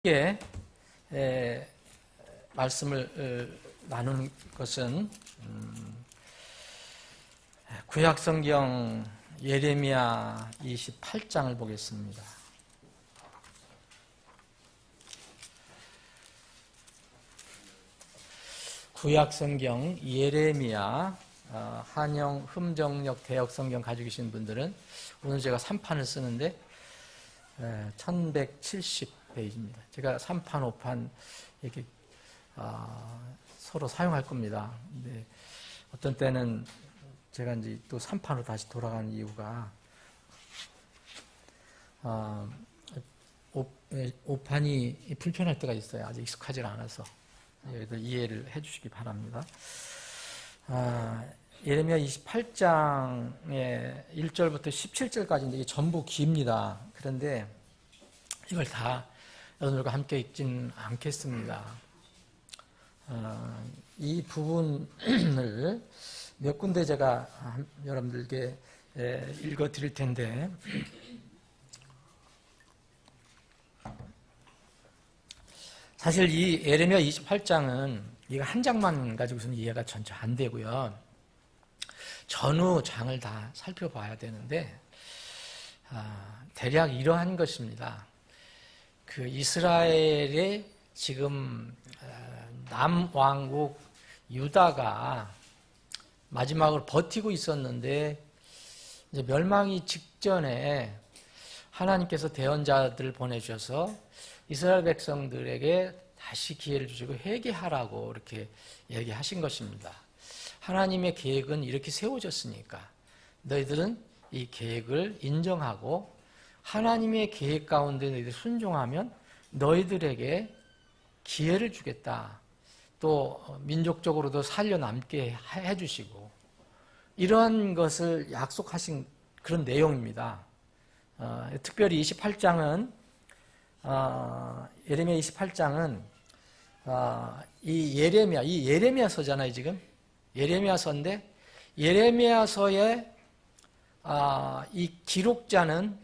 함께 말씀을 나누는 것은 구약성경 예레미야 28장을 보겠습니다. 구약성경 예레미야 한영 흠정역 대역성경 가지고 계신 분들은 오늘 제가 3판을 쓰는데 1170페이지입니다. 제가 3판, 5판 이렇게 서로 사용할 겁니다. 근데 어떤 때는 제가 이제 또 3판으로 다시 돌아가는 이유가 5판이 불편할 때가 있어요. 아직 익숙하지 않아서 여기도 이해를 해주시기 바랍니다. 예레미야 28장의 1절부터 17절까지인데 이게 전부 깁니다. 그런데 이걸 다 여러분들과 함께 읽지는 않겠습니다. 이 부분을 몇 군데 제가 여러분들께 읽어 드릴 텐데 사실 이 예레미야 28장은 이거 한 장만 가지고서는 이해가 전혀 안 되고요. 전후 장을 다 살펴봐야 되는데 대략 이러한 것입니다. 그 이스라엘의 지금 남왕국 유다가 마지막으로 버티고 있었는데 이제 멸망이 직전에 하나님께서 대언자들을 보내주셔서 이스라엘 백성들에게 다시 기회를 주시고 회개하라고 이렇게 얘기하신 것입니다. 하나님의 계획은 이렇게 세워졌으니까 너희들은 이 계획을 인정하고 하나님의 계획 가운데 너희들이 순종하면 너희들에게 기회를 주겠다. 또 민족적으로도 살려남게 해주시고 이런 것을 약속하신 그런 내용입니다. 특별히 28장은 예레미야 28장은 이 예레미야서잖아요. 지금 예레미야서인데 예레미야서의 이 기록자는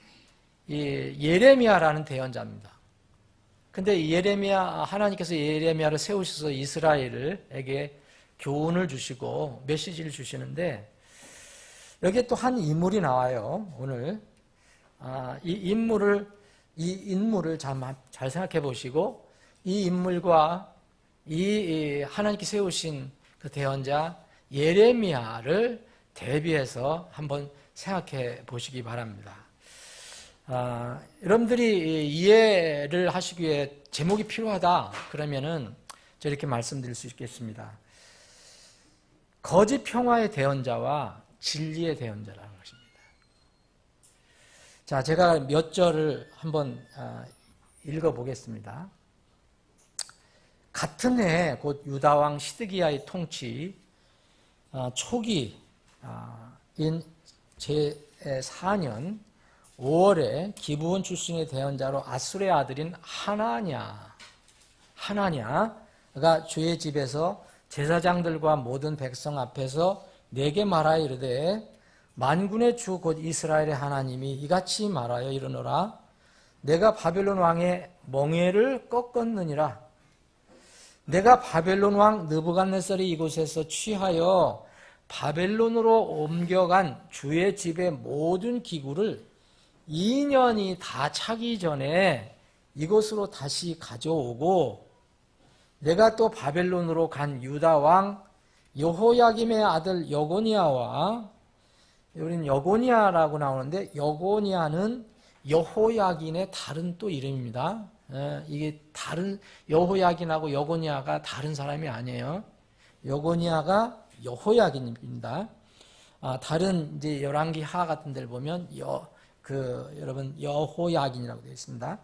예레미야라는 대언자입니다. 근데 하나님께서 예레미야를 세우셔서 이스라엘에게 교훈을 주시고 메시지를 주시는데 여기에 또 한 인물이 나와요. 오늘 이 인물을 잘 생각해 보시고 이 인물과 이 하나님께 세우신 그 대언자 예레미야를 대비해서 한번 생각해 보시기 바랍니다. 여러분들이 이해를 하시기 위해 제목이 필요하다 그러면은 저렇게 말씀드릴 수 있겠습니다. 거짓 평화의 대언자와 진리의 대언자라는 것입니다. 자, 제가 몇 절을 한번 읽어보겠습니다. 같은 해 곧 유다왕 시드기야의 통치 초기인 제4년 5월에 기브온 출신의 대언자로 아술의 아들인 하나냐가 주의 집에서 제사장들과 모든 백성 앞에서 내게 말하여 이르되 만군의 주 곧 이스라엘의 하나님이 이같이 말하여 이르노라 내가 바벨론 왕의 멍에를 꺾었느니라 내가 바벨론 왕 느부갓네살이 이곳에서 취하여 바벨론으로 옮겨간 주의 집의 모든 기구를 2년이 다 차기 전에 이곳으로 다시 가져오고 내가 또 바벨론으로 간 유다 왕 여호야김의 아들 여고니아와 우리는 여고니아라고 나오는데 여고니아는 여호야긴의 다른 또 이름입니다. 이게 다른 여호야긴하고 여고니아가 다른 사람이 아니에요. 여고니아가 여호야긴입니다. 다른 이제 열왕기 하 같은 데를 보면 여러분 여호야긴이라고 되어 있습니다.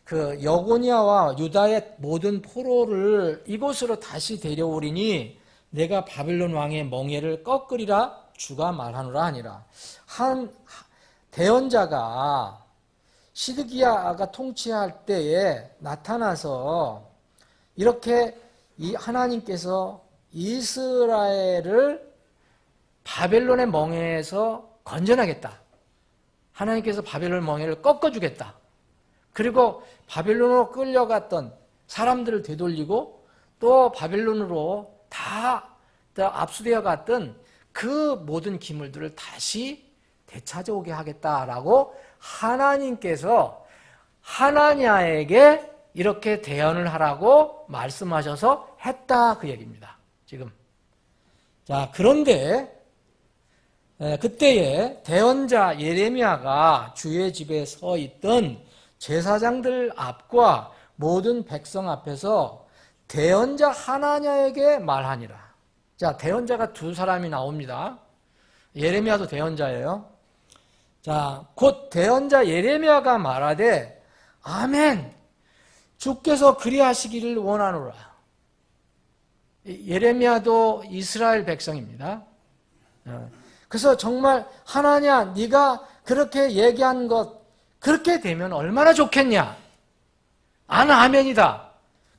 그 여고니아와 유다의 모든 포로를 이곳으로 다시 데려오리니 내가 바벨론 왕의 멍에를 꺾으리라 주가 말하노라 하니라. 한 대언자가 시드기야가 통치할 때에 나타나서 이렇게 이 하나님께서 이스라엘을 바벨론의 멍에에서 건져내겠다. 하나님께서 바벨론 멍에를 꺾어주겠다. 그리고 바벨론으로 끌려갔던 사람들을 되돌리고 또 바벨론으로 다 압수되어 갔던 그 모든 기물들을 다시 되찾아오게 하겠다라고 하나님께서 하나냐에게 이렇게 대언을 하라고 말씀하셔서 했다, 그 얘기입니다. 지금. 자, 그런데 그때에 대언자 예레미야가 주의 집에 서 있던 제사장들 앞과 모든 백성 앞에서 대언자 하나냐에게 말하니라. 자, 대언자가 두 사람이 나옵니다. 예레미야도 대언자예요. 자, 곧 대언자 예레미야가 말하되 아멘, 주께서 그리하시기를 원하노라. 예레미야도 이스라엘 백성입니다. 그래서 정말 하나냐, 네가 그렇게 얘기한 것 그렇게 되면 얼마나 좋겠냐. 아멘이다.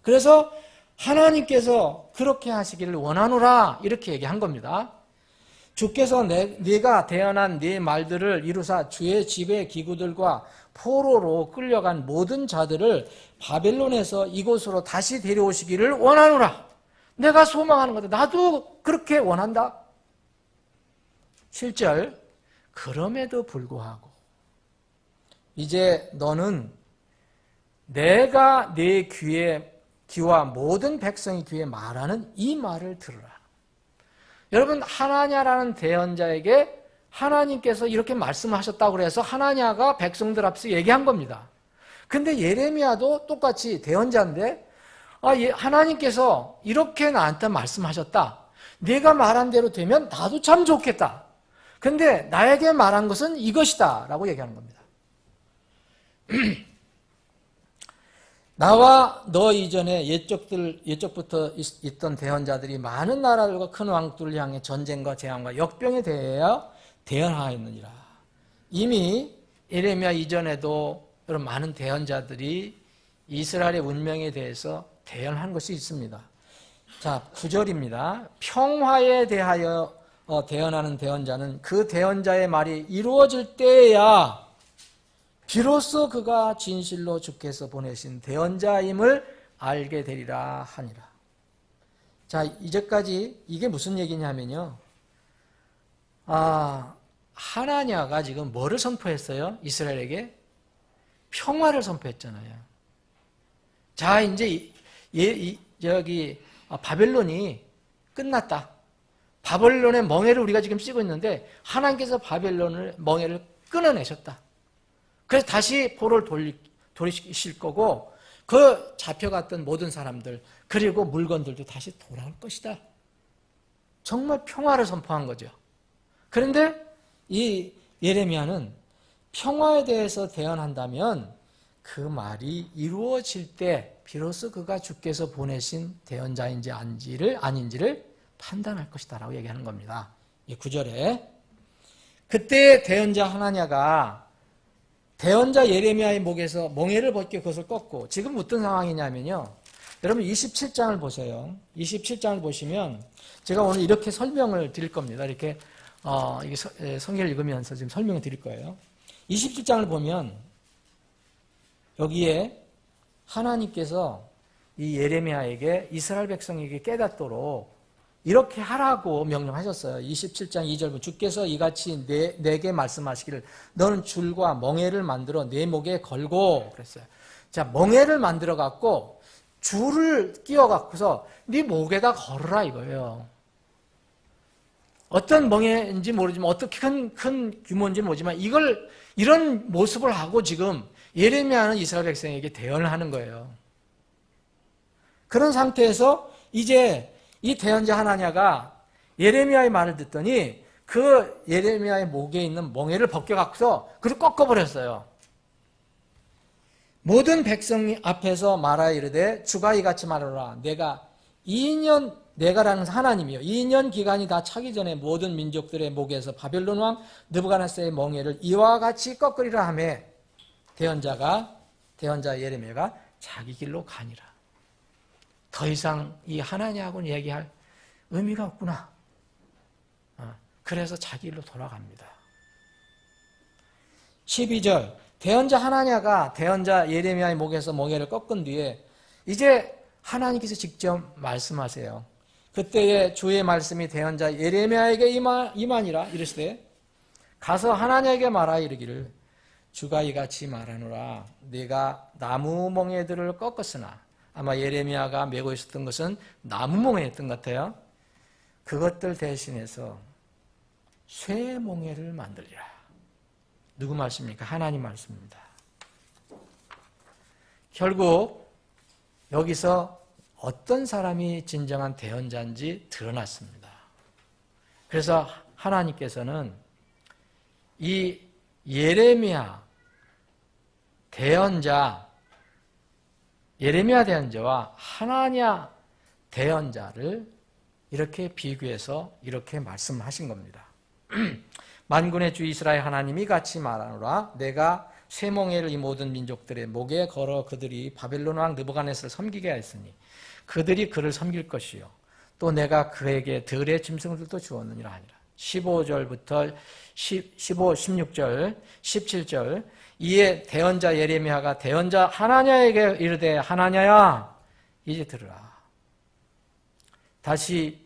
그래서 하나님께서 그렇게 하시기를 원하노라 이렇게 얘기한 겁니다. 주께서 네가 대언한 네 말들을 이루사 주의 집의 기구들과 포로로 끌려간 모든 자들을 바벨론에서 이곳으로 다시 데려오시기를 원하노라. 내가 소망하는 거다. 나도 그렇게 원한다. 7절, 그럼에도 불구하고 이제 너는 내가 네 귀와 모든 백성의 귀에 말하는 이 말을 들으라. 여러분, 하나냐라는 대언자에게 하나님께서 이렇게 말씀하셨다고 해서 하나냐가 백성들 앞에서 얘기한 겁니다. 근데 예레미야도 똑같이 대언자인데 하나님께서 이렇게 나한테 말씀하셨다. 네가 말한 대로 되면 나도 참 좋겠다. 근데 나에게 말한 것은 이것이다 라고 얘기하는 겁니다. 나와 너 이전에 옛적부터 있던 대언자들이 많은 나라들과 큰 왕들을 향해 전쟁과 재앙과 역병에 대하여 대언하였느니라. 이미 예레미야 이전에도 여러분 많은 대언자들이 이스라엘의 운명에 대해서 대언한 것이 있습니다. 자, 9절입니다. 평화에 대하여 대언하는 대언자는 그 대언자의 말이 이루어질 때야 비로소 그가 진실로 주께서 보내신 대언자임을 알게 되리라 하니라. 자, 이제까지 이게 무슨 얘기냐면요. 하나냐가 지금 뭐를 선포했어요? 이스라엘에게? 평화를 선포했잖아요. 자, 이제 바벨론이 끝났다. 바벨론의 멍에를 우리가 지금 씌고 있는데 하나님께서 바벨론을 멍에를 끊어내셨다. 그래서 다시 포로를 돌리실 거고 그 잡혀갔던 모든 사람들 그리고 물건들도 다시 돌아올 것이다. 정말 평화를 선포한 거죠. 그런데 이 예레미야는 평화에 대해서 대언한다면 그 말이 이루어질 때 비로소 그가 주께서 보내신 대언자인지 아닌지를 판단할 것이다 라고 얘기하는 겁니다. 이 9절에 그때 대언자 하나냐가 대언자 예레미야의 목에서 멍에를 벗겨 그것을 꺾고 지금 어떤 상황이냐면요. 여러분 27장을 보세요. 27장을 보시면 제가 오늘 이렇게 설명을 드릴 겁니다. 이렇게 성경을 읽으면서 지금 설명을 드릴 거예요. 27장을 보면 여기에 하나님께서 이 예레미야에게 이스라엘 백성에게 깨닫도록 이렇게 하라고 명령하셨어요. 27장 2절부터 주께서 이같이 내게 말씀하시기를 너는 줄과 멍에를 만들어 내 목에 걸고 그랬어요. 자, 멍에를 만들어 갖고 줄을 끼워 갖고서 네 목에다 걸으라 이거예요. 어떤 멍에인지 모르지만 어떻게 큰 규모인지 모르지만 이런 모습을 하고 지금 예레미야는 이스라엘 백성에게 대언을 하는 거예요. 그런 상태에서 이제 이 대언자 하나냐가 예레미야의 말을 듣더니 그 예레미야의 목에 있는 멍에를 벗겨갖고서 그를 꺾어버렸어요. 모든 백성 앞에서 말하여 이르되 주가 이같이 말하노라. 내가라는 하나님이요 2년 기간이 다 차기 전에 모든 민족들의 목에서 바벨론 왕 느부갓네살의 멍에를 이와 같이 꺾으리라 하며 대언자 예레미야가 자기 길로 가니라. 더 이상 이 하나냐하고는 얘기할 의미가 없구나. 그래서 자기 길로 돌아갑니다. 12절 대언자 하나냐가 대언자 예레미야의 목에서 멍에를 꺾은 뒤에 이제 하나님께서 직접 말씀하세요. 그때에 주의 말씀이 대언자 예레미야에게 임하니라 이르시되 가서 하나냐에게 말하 이르기를 주가 이같이 말하노라 네가 나무 멍에들을 꺾었으나 아마 예레미야가 메고 있었던 것은 나무 멍에였던 것 같아요. 그것들 대신해서 쇠 멍에를 만들리라. 누구 말씀입니까? 하나님 말씀입니다. 결국 여기서 어떤 사람이 진정한 대언자인지 드러났습니다. 그래서 하나님께서는 이 예레미야 대언자와 하나냐 대언자를 이렇게 비교해서 이렇게 말씀하신 겁니다. 만군의 주 이스라엘 하나님이 같이 말하노라 내가 쇠멍에를 이 모든 민족들의 목에 걸어 그들이 바벨론 왕 느부갓네살을 섬기게 하였으니 그들이 그를 섬길 것이요 또 내가 그에게 들의 짐승들도 주었느니라 하니라. 15절부터 16절 17절 이에 대언자 예레미야가 대언자 하나냐에게 이르되 하나냐야 이제 들으라. 다시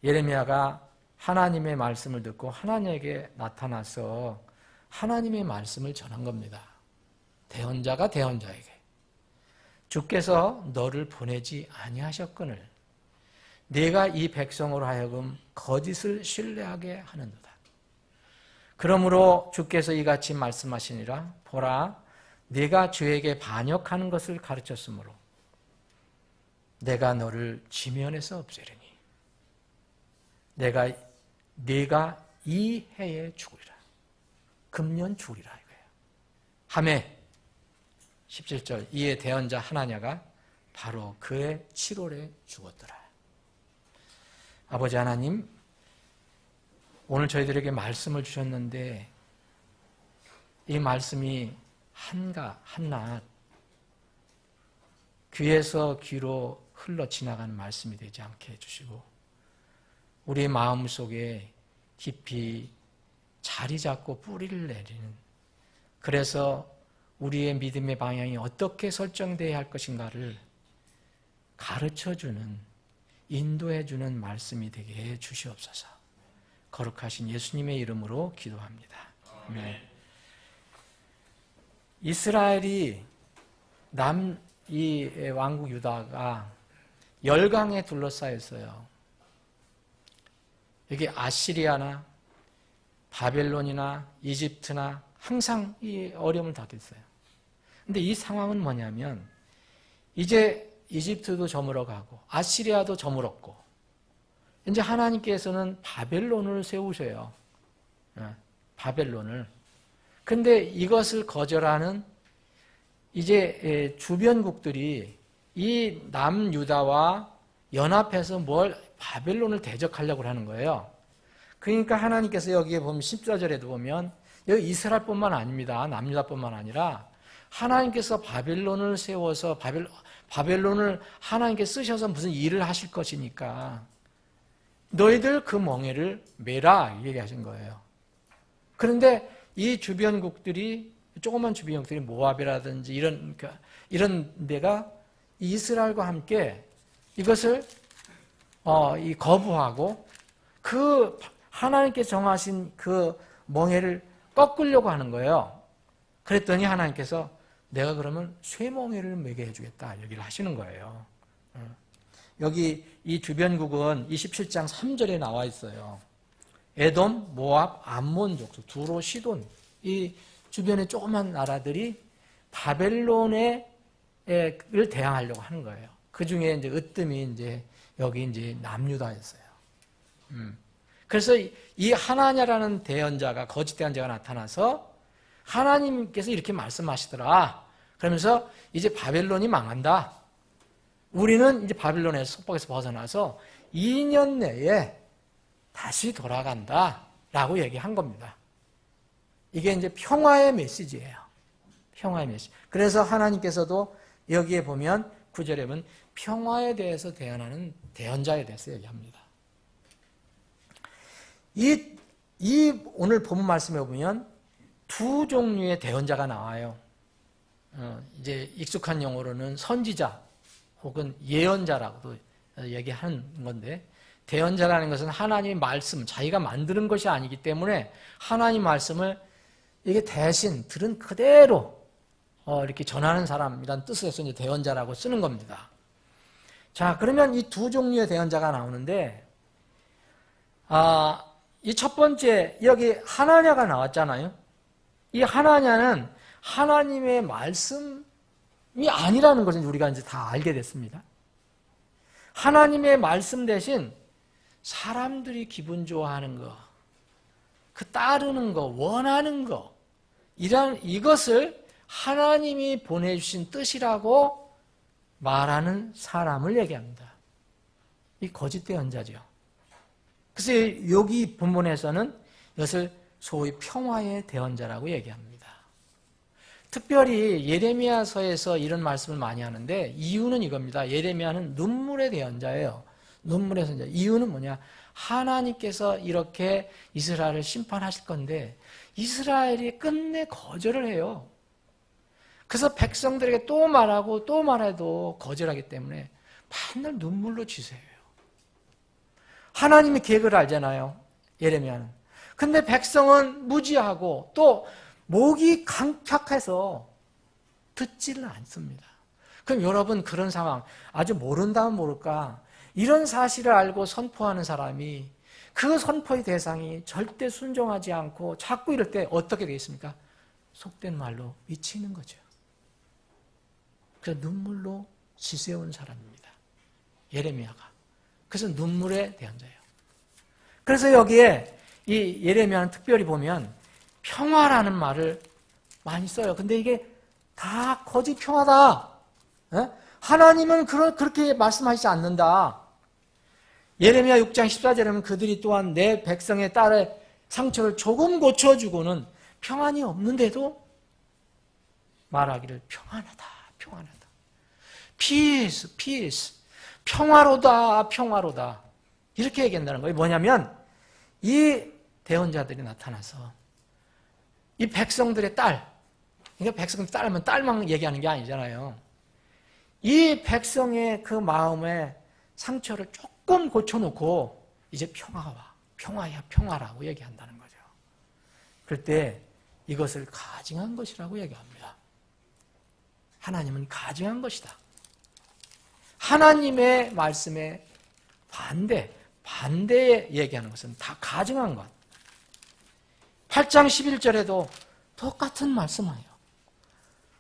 예레미야가 하나님의 말씀을 듣고 하나님에게 나타나서 하나님의 말씀을 전한 겁니다. 대언자가 대언자에게 주께서 너를 보내지 아니하셨거늘 네가 이 백성으로 하여금 거짓을 신뢰하게 하는도다. 그러므로 주께서 이같이 말씀하시니라 보라 네가 주에게 반역하는 것을 가르쳤으므로 내가 너를 지면에서 없애리니 네가 이 해에 죽으리라. 금년 죽으리라 이거예요. 하매 17절 이에 대언자 하나냐가 바로 그의 7월에 죽었더라. 아버지 하나님 오늘 저희들에게 말씀을 주셨는데 이 말씀이 한낱 귀에서 귀로 흘러 지나가는 말씀이 되지 않게 해주시고 우리의 마음속에 깊이 자리 잡고 뿌리를 내리는 그래서 우리의 믿음의 방향이 어떻게 설정되어야 할 것인가를 가르쳐주는 인도해주는 말씀이 되게 해 주시옵소서. 거룩하신 예수님의 이름으로 기도합니다. 아멘. 이스라엘이 이 왕국 유다가 열강에 둘러싸였어요. 여기 아시리아나 바벨론이나 이집트나 항상 이 어려움을 당했어요. 근데 이 상황은 뭐냐면 이제 이집트도 저물어가고 아시리아도 저물었고 이제 하나님께서는 바벨론을 세우셔요. 바벨론을. 근데 이것을 거절하는 이제 주변국들이 이 남유다와 연합해서 바벨론을 대적하려고 하는 거예요. 그러니까 하나님께서 여기에 보면 14절에도 보면 여기 이스라엘뿐만 아닙니다. 남유다뿐만 아니라 하나님께서 바벨론을 세워서 바벨론을 하나님께 쓰셔서 무슨 일을 하실 것이니까 너희들 그 멍에를 매라 얘기하신 거예요. 그런데 이 주변국들이 조그만 주변국들이 모압이라든지 이런 데가 이스라엘과 함께 이것을 거부하고 그 하나님께 정하신 그 멍에를 꺾으려고 하는 거예요. 그랬더니 하나님께서 내가 그러면 쇠멍에를 매게 해주겠다 얘기를 하시는 거예요. 여기 이 주변국은 27장 3절에 나와 있어요. 에돔, 모압, 암몬 족속, 두로, 시돈 이 주변의 조그만 나라들이 바벨론을 대항하려고 하는 거예요. 그 중에 이제 으뜸이 이제 여기 이제 남유다였어요. 그래서 이 하나냐라는 대언자가 거짓 대언자가 나타나서 하나님께서 이렇게 말씀하시더라. 그러면서 이제 바벨론이 망한다. 우리는 이제 바벨론의 속박에서 벗어나서 2년 내에 다시 돌아간다. 라고 얘기한 겁니다. 이게 이제 평화의 메시지예요. 평화의 메시지. 그래서 하나님께서도 여기에 보면 9절에 보면 평화에 대해서 대언하는 대언자에 대해서 얘기합니다. 이 오늘 본문 말씀에 보면 두 종류의 대언자가 나와요. 이제 익숙한 용어로는 선지자 혹은 예언자라고도 얘기하는 건데, 대언자라는 것은 하나님의 말씀, 자기가 만드는 것이 아니기 때문에 하나님 말씀을 이게 대신 들은 그대로 이렇게 전하는 사람이란 뜻에서 이제 대언자라고 쓰는 겁니다. 자, 그러면 이 두 종류의 대언자가 나오는데, 이 첫 번째, 여기 하나냐가 나왔잖아요. 이 하나냐는 하나님의 말씀이 아니라는 것을 우리가 이제 다 알게 됐습니다. 하나님의 말씀 대신 사람들이 기분 좋아하는 거, 그 따르는 거, 원하는 거, 이것을 하나님이 보내주신 뜻이라고 말하는 사람을 얘기합니다. 이 거짓 대언자죠. 그래서 여기 본문에서는 이것을 소위 평화의 대언자라고 얘기합니다. 특별히 예레미야서에서 이런 말씀을 많이 하는데 이유는 이겁니다. 예레미야는 눈물의 대언자예요. 눈물의 선자. 이유는 뭐냐? 하나님께서 이렇게 이스라엘을 심판하실 건데 이스라엘이 끝내 거절을 해요. 그래서 백성들에게 또 말하고 또 말해도 거절하기 때문에 맨날 눈물로 지새요. 하나님의 계획을 알잖아요. 예레미야는. 근데 백성은 무지하고 또 목이 강팍해서 듣지를 않습니다. 그럼 여러분 그런 상황 아주 모른다면 모를까 이런 사실을 알고 선포하는 사람이 그 선포의 대상이 절대 순종하지 않고 자꾸 이럴 때 어떻게 되겠습니까? 속된 말로 미치는 거죠. 그래서 눈물로 지새운 사람입니다. 예레미야가. 그래서 눈물의 대언자예요. 그래서 여기에 이 예레미야는 특별히 보면 평화라는 말을 많이 써요. 근데 이게 다 거짓 평화다. 하나님은 그렇게 말씀하시지 않는다. 예레미야 6장 14절에 보면 그들이 또한 내 백성의 딸의 상처를 조금 고쳐주고는 평안이 없는데도 말하기를 평안하다, 평안하다. Peace, peace. 평화로다, 평화로다. 이렇게 얘기한다는 거예요. 뭐냐면 이 대언자들이 나타나서 이 백성들의 딸, 그러니까 백성들 딸하면 딸만 얘기하는 게 아니잖아요. 이 백성의 그 마음의 상처를 조금 고쳐놓고 이제 평화가 와. 평화야, 평화라고 얘기한다는 거죠. 그럴 때 이것을 가증한 것이라고 얘기합니다. 하나님은 가증한 것이다. 하나님의 말씀에 반대에 얘기하는 것은 다 가증한 것. 8장 11절에도 똑같은 말씀이에요.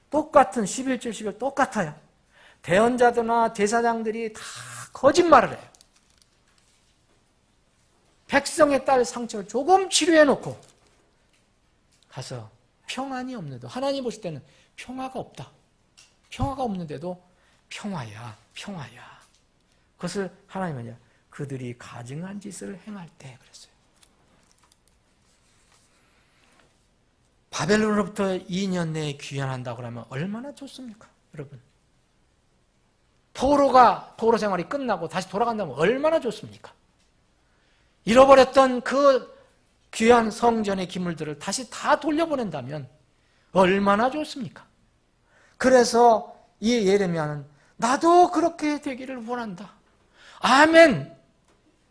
똑같은 11절, 11절 똑같아요. 대언자들이나 제사장들이 다 거짓말을 해요. 백성의 딸 상처를 조금 치료해놓고 가서 평안이 없는데도 하나님 보실 때는 평화가 없다. 평화가 없는데도 평화야, 평화야. 그것을 하나님은 그들이 가증한 짓을 행할 때 그랬어요. 바벨론으로부터 2년 내에 귀환한다고 하면 얼마나 좋습니까? 여러분. 포로 생활이 끝나고 다시 돌아간다면 얼마나 좋습니까? 잃어버렸던 그 귀한 성전의 기물들을 다시 다 돌려보낸다면 얼마나 좋습니까? 그래서 이 예레미야는 나도 그렇게 되기를 원한다. 아멘.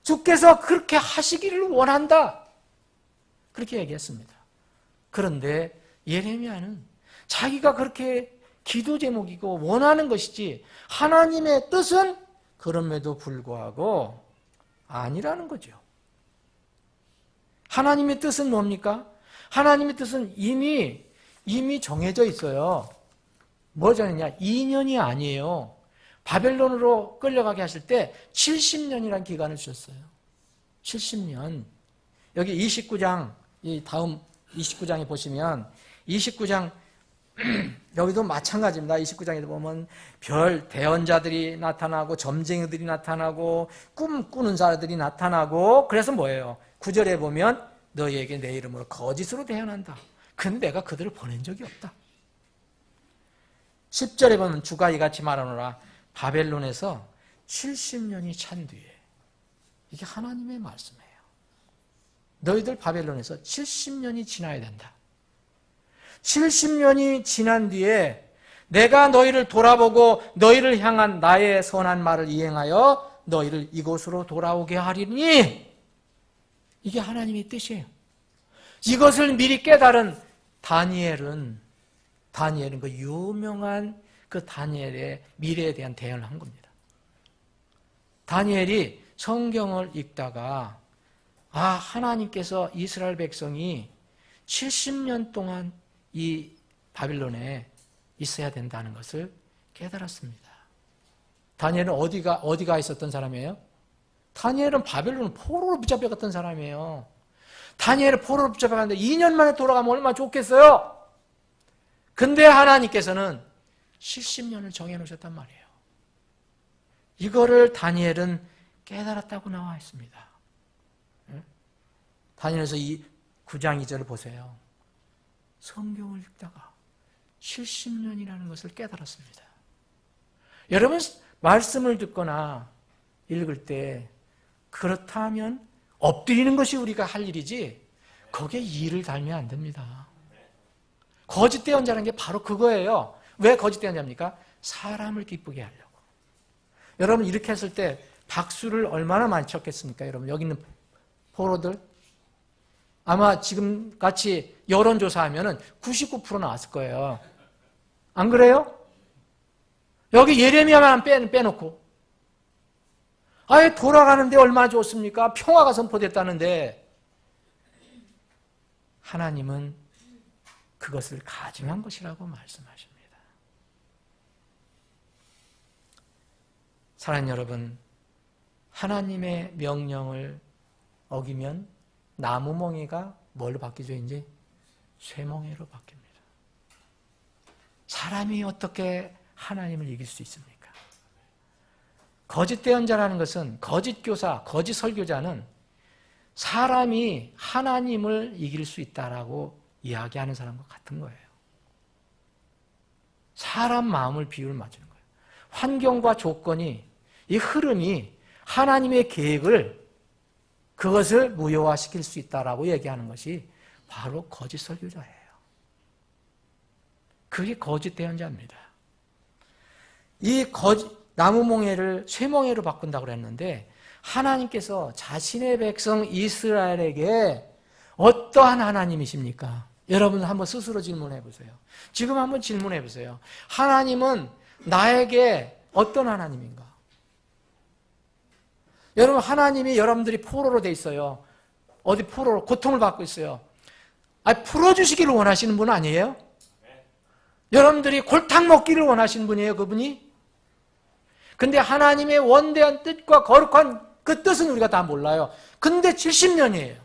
주께서 그렇게 하시기를 원한다. 그렇게 얘기했습니다. 그런데 예레미야는 자기가 그렇게 기도 제목이고 원하는 것이지 하나님의 뜻은 그럼에도 불구하고 아니라는 거죠. 하나님의 뜻은 뭡니까? 하나님의 뜻은 이미 정해져 있어요. 뭐 정했냐? 2년이 아니에요. 바벨론으로 끌려가게 하실 때 70년이라는 기간을 주셨어요. 70년. 여기 29장, 이 다음 29장에 보시면 29장 여기도 마찬가지입니다. 29장에 보면 별 대언자들이 나타나고 점쟁이들이 나타나고 꿈꾸는 자들이 나타나고 그래서 뭐예요? 9절에 보면 너희에게 내 이름으로 거짓으로 대언한다. 근데 내가 그들을 보낸 적이 없다. 10절에 보면 주가 이같이 말하노라. 바벨론에서 70년이 찬 뒤에 이게 하나님의 말씀이에요. 너희들 바벨론에서 70년이 지나야 된다. 70년이 지난 뒤에 내가 너희를 돌아보고 너희를 향한 나의 선한 말을 이행하여 너희를 이곳으로 돌아오게 하리니, 이게 하나님의 뜻이에요. 이것을 미리 깨달은 다니엘은 그 유명한 그 다니엘의 미래에 대한 대언을 한 겁니다. 다니엘이 성경을 읽다가 하나님께서 이스라엘 백성이 70년 동안 이 바빌론에 있어야 된다는 것을 깨달았습니다. 다니엘은 어디가 있었던 사람이에요? 다니엘은 바벨론 포로로 붙잡혀갔던 사람이에요. 다니엘을 포로로 붙잡혀갔는데 2년 만에 돌아가면 얼마나 좋겠어요? 근데 하나님께서는 70년을 정해놓으셨단 말이에요. 이거를 다니엘은 깨달았다고 나와 있습니다. 다니엘서 이 9장 2절을 보세요. 성경을 읽다가 70년이라는 것을 깨달았습니다. 여러분, 말씀을 듣거나 읽을 때 그렇다면 엎드리는 것이 우리가 할 일이지 거기에 이를 달면 안 됩니다. 거짓 대언자라는 게 바로 그거예요. 왜 거짓 대언자입니까? 사람을 기쁘게 하려고. 여러분, 이렇게 했을 때 박수를 얼마나 많이 쳤겠습니까? 여러분, 여기 있는 포로들 아마 지금같이 여론조사하면 99% 나왔을 거예요. 안 그래요? 여기 예레미야만 빼놓고 아예 돌아가는데 얼마나 좋습니까? 평화가 선포됐다는데 하나님은 그것을 가증한 것이라고 말씀하십니다. 사랑하는 여러분, 하나님의 명령을 어기면 나무멍이가 뭘로 바뀌죠? 이제 쇠멍이로 바뀝니다. 사람이 어떻게 하나님을 이길 수 있습니까? 거짓 대언자라는 것은, 거짓 교사, 거짓 설교자는 사람이 하나님을 이길 수 있다라고 이야기하는 사람과 같은 거예요. 사람 마음을 비율을 맞추는 거예요. 환경과 조건이, 이 흐름이 하나님의 계획을, 그것을 무효화시킬 수 있다라고 얘기하는 것이 바로 거짓 설교자예요. 그게 거짓 대언자입니다. 이 나무멍에를 쇠멍에로 바꾼다고 그랬는데 하나님께서 자신의 백성 이스라엘에게 어떠한 하나님이십니까? 여러분 한번 스스로 질문해 보세요. 지금 한번 질문해 보세요. 하나님은 나에게 어떤 하나님인가? 여러분, 하나님이 여러분들이 포로로 돼 있어요. 어디 포로로 고통을 받고 있어요. 풀어주시기를 원하시는 분 아니에요? 여러분들이 골탕 먹기를 원하시는 분이에요, 그분이? 근데 하나님의 원대한 뜻과 거룩한 그 뜻은 우리가 다 몰라요. 근데 70년이에요.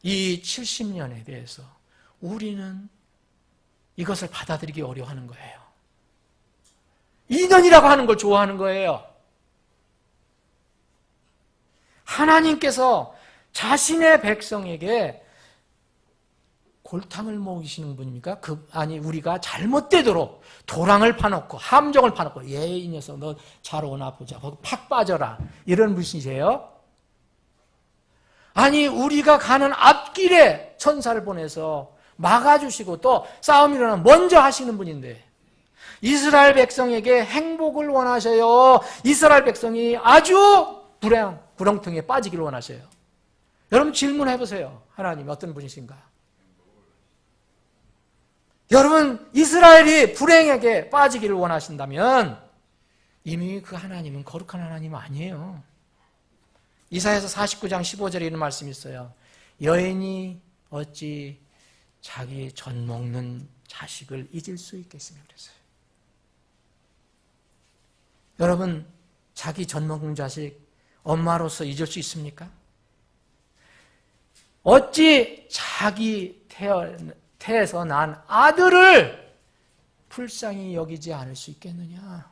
이 70년에 대해서 우리는 이것을 받아들이기 어려워하는 거예요. 2년이라고 하는 걸 좋아하는 거예요. 하나님께서 자신의 백성에게 골탕을 먹이시는 분입니까? 아니, 우리가 잘못되도록 도랑을 파놓고 함정을 파놓고 이 녀석 너 잘 오나 보자. 거기 팍 빠져라. 이런 분이세요? 아니, 우리가 가는 앞길에 천사를 보내서 막아주시고 또 싸움이 일어나면 먼저 하시는 분인데 이스라엘 백성에게 행복을 원하셔요. 이스라엘 백성이 아주 불행통에 빠지기를 원하셔요. 여러분 질문해 보세요. 하나님 어떤 분이신가? 여러분, 이스라엘이 불행에게 빠지기를 원하신다면 이미 그 하나님은 거룩한 하나님 아니에요. 이사야서 49장 15절에 이런 말씀이 있어요. 여인이 어찌 자기 젖 먹는 자식을 잊을 수 있겠으며 그랬어요. 여러분, 자기 젖 먹는 자식 엄마로서 잊을 수 있습니까? 어찌 자기 태에서 난 아들을 불쌍히 여기지 않을 수 있겠느냐?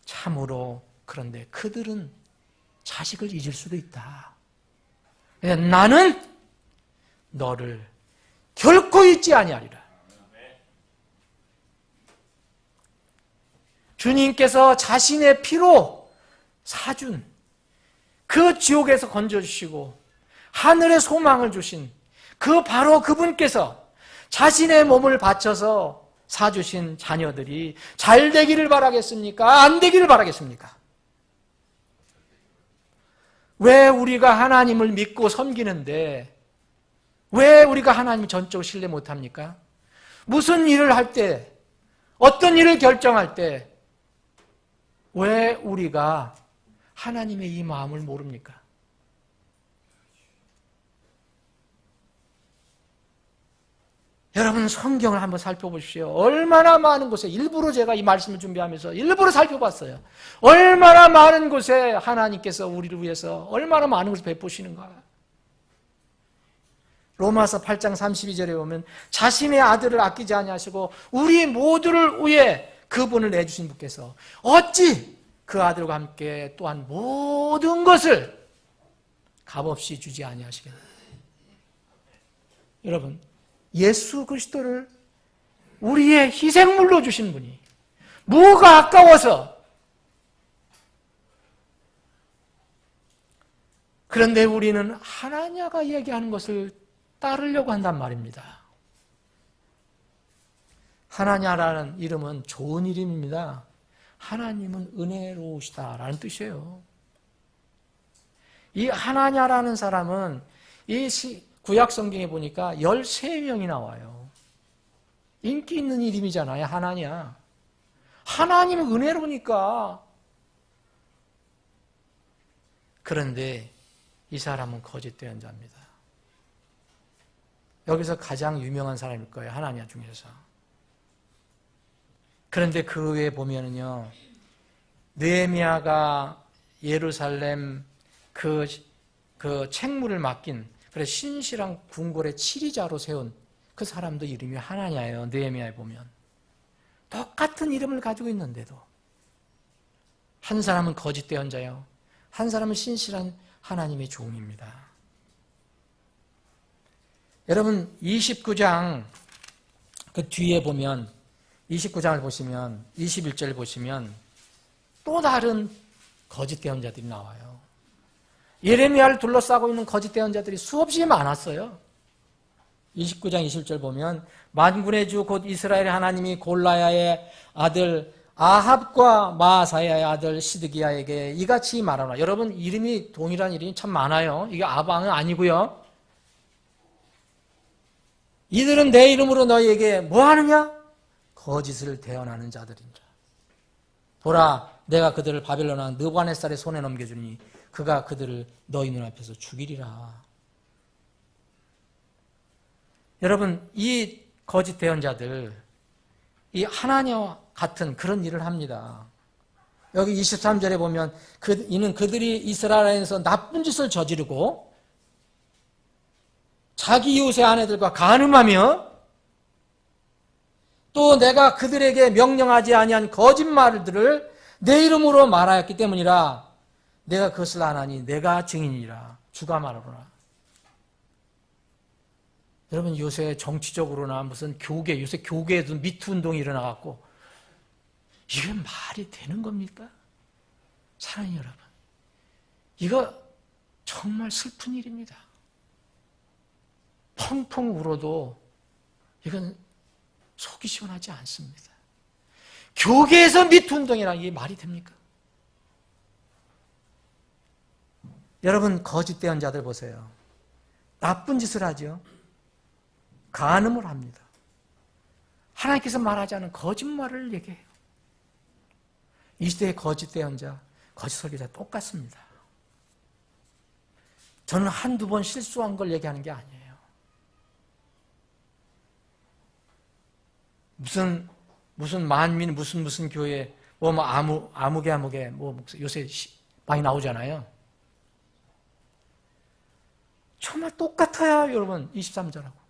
참으로 그런데 그들은 자식을 잊을 수도 있다. 나는 너를 결코 잊지 아니하리라. 주님께서 자신의 피로 사준 그 지옥에서 건져주시고 하늘의 소망을 주신 그 바로 그분께서 자신의 몸을 바쳐서 사주신 자녀들이 잘 되기를 바라겠습니까? 안 되기를 바라겠습니까? 왜 우리가 하나님을 믿고 섬기는데 왜 우리가 하나님을 전적으로 신뢰 못합니까? 무슨 일을 할 때, 어떤 일을 결정할 때 왜 우리가 하나님의 이 마음을 모릅니까? 여러분 성경을 한번 살펴보십시오. 얼마나 많은 곳에 일부러 제가 이 말씀을 준비하면서 일부러 살펴봤어요. 얼마나 많은 곳에 하나님께서 우리를 위해서 얼마나 많은 것을 베푸시는가. 로마서 8장 32절에 보면 자신의 아들을 아끼지 아니하시고 우리 모두를 위해 그분을 내주신 분께서 어찌 그 아들과 함께 또한 모든 것을 값없이 주지 아니하시겠나요? 여러분 예수 그리스도를 우리의 희생물로 주신 분이 뭐가 아까워서 그런데 우리는 하나냐가 얘기하는 것을 따르려고 한단 말입니다. 하나냐라는 이름은 좋은 이름입니다. 하나님은 은혜로우시다라는 뜻이에요. 이 하나냐라는 사람은 이 구약 성경에 보니까 13명이 나와요. 인기 있는 이름이잖아요. 하나냐. 하나님은 은혜로우니까. 그런데 이 사람은 거짓된 자입니다. 여기서 가장 유명한 사람일 거예요. 하나냐 중에서. 그런데 그 외에 보면은요, 느헤미야가 예루살렘 그 책무를 맡긴, 그래서 신실한 궁궐의 치리자로 세운 그 사람도 이름이 하나냐예요. 느헤미야에 보면. 똑같은 이름을 가지고 있는데도. 한 사람은 거짓된 자요. 한 사람은 신실한 하나님의 종입니다. 여러분 29장 그 뒤에 보면 29장을 보시면 21절 보시면 또 다른 거짓 예언자들이 나와요. 예레미야를 둘러싸고 있는 거짓 예언자들이 수없이 많았어요. 29장 20절 보면 만군의 주 곧 이스라엘의 하나님이 골라야의 아들 아합과 마아사야의 아들 시드기야에게 이같이 말하노라. 여러분 이름이 동일한 이름이 참 많아요. 이게 아방은 아니고요. 이들은 내 이름으로 너희에게 뭐 하느냐? 거짓을 대언하는 자들이니라. 보라, 내가 그들을 바벨론 왕 느부갓네살의 손에 넘겨주니 그가 그들을 너희 눈앞에서 죽이리라. 여러분, 이 거짓 대언자들, 이 하나님과 같은 그런 일을 합니다. 여기 23절에 보면 이는 그들이 이스라엘에서 나쁜 짓을 저지르고 자기 이웃의 아내들과 간음하며 또 내가 그들에게 명령하지 아니한 거짓말들을 내 이름으로 말하였기 때문이라. 내가 그것을 안 하니 내가 증인이라. 주가 말하노라. 여러분 요새 정치적으로나 무슨 교계, 요새 교계에도 미투 운동이 일어나갖고 이게 말이 되는 겁니까? 사랑하는 여러분, 이거 정말 슬픈 일입니다. 펑펑 울어도 이건 속이 시원하지 않습니다. 교계에서 미투 운동이라는 게 말이 됩니까? 여러분 거짓 대언자들 보세요. 나쁜 짓을 하죠. 간음을 합니다. 하나님께서 말하지 않은 거짓말을 얘기해요. 이 시대의 거짓 대언자, 거짓 설교자 똑같습니다. 저는 한두 번 실수한 걸 얘기하는 게 아니에요. 무슨 만민 무슨 교회 뭐 아무개 뭐 요새 많이 나오잖아요. 정말 똑같아요, 여러분. 23절하고.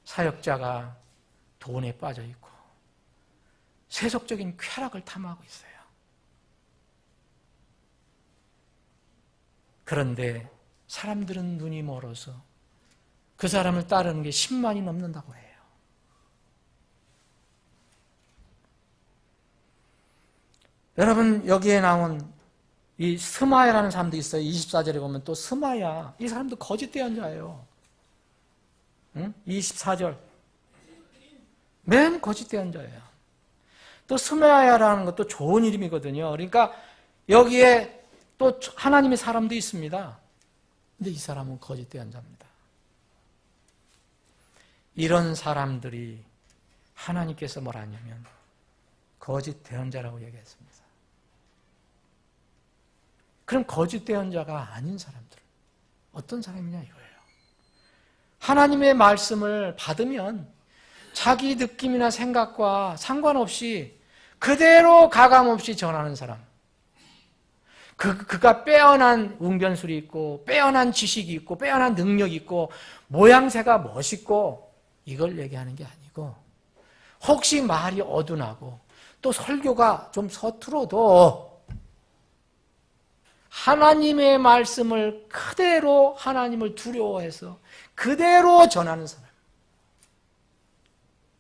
사역자가 돈에 빠져 있고 세속적인 쾌락을 탐하고 있어요. 그런데 사람들은 눈이 멀어서 그 사람을 따르는 게 10만이 넘는다고 해요. 여러분 여기에 나온 이 스마야라는 사람도 있어요. 24절에 보면 또 스마야. 이 사람도 거짓 대언자예요. 응? 24절. 맨 거짓 대언자예요. 또 스마야라는 것도 좋은 이름이거든요. 그러니까 여기에 또 하나님의 사람도 있습니다. 근데 이 사람은 거짓 대언자입니다. 이런 사람들이 하나님께서 뭘 하냐면 거짓 대언자라고 얘기했습니다. 그럼 거짓 대언자가 아닌 사람들 어떤 사람이냐 이거예요. 하나님의 말씀을 받으면 자기 느낌이나 생각과 상관없이 그대로 가감없이 전하는 사람. 그가 빼어난 웅변술이 있고 빼어난 지식이 있고 빼어난 능력이 있고 모양새가 멋있고 이걸 얘기하는 게 아니고 혹시 말이 어둔하고 또 설교가 좀 서툴어도 하나님의 말씀을 그대로 하나님을 두려워해서 그대로 전하는 사람.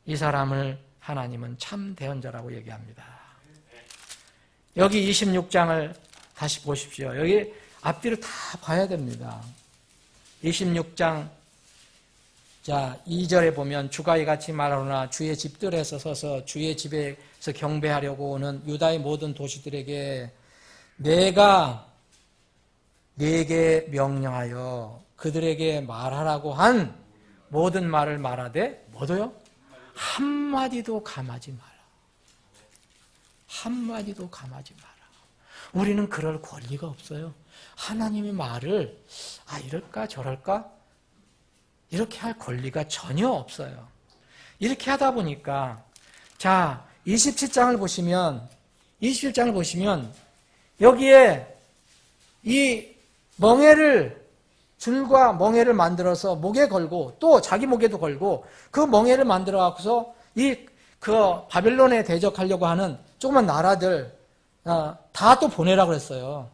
이 사람을 하나님은 참 대언자라고 얘기합니다. 여기 26장을 다시 보십시오. 여기 앞뒤로 다 봐야 됩니다. 26장 자 2절에 보면 주가 이같이 말하노라 주의 집들에서 서서 주의 집에서 경배하려고 오는 유다의 모든 도시들에게 내가 네게 명령하여 그들에게 말하라고 한 모든 말을 말하되 뭐도요? 한마디도 감하지 마라. 한마디도 감하지 마라. 우리는 그럴 권리가 없어요. 하나님의 말을 이럴까 저럴까 이렇게 할 권리가 전혀 없어요. 이렇게 하다 보니까 자 27장을 보시면 여기에 이 줄과 멍에를 만들어서 목에 걸고 또 자기 목에도 걸고 그 멍에를 만들어 갖고서 그 바벨론에 대적하려고 하는 조그만 나라들 다 또 보내라고 했어요.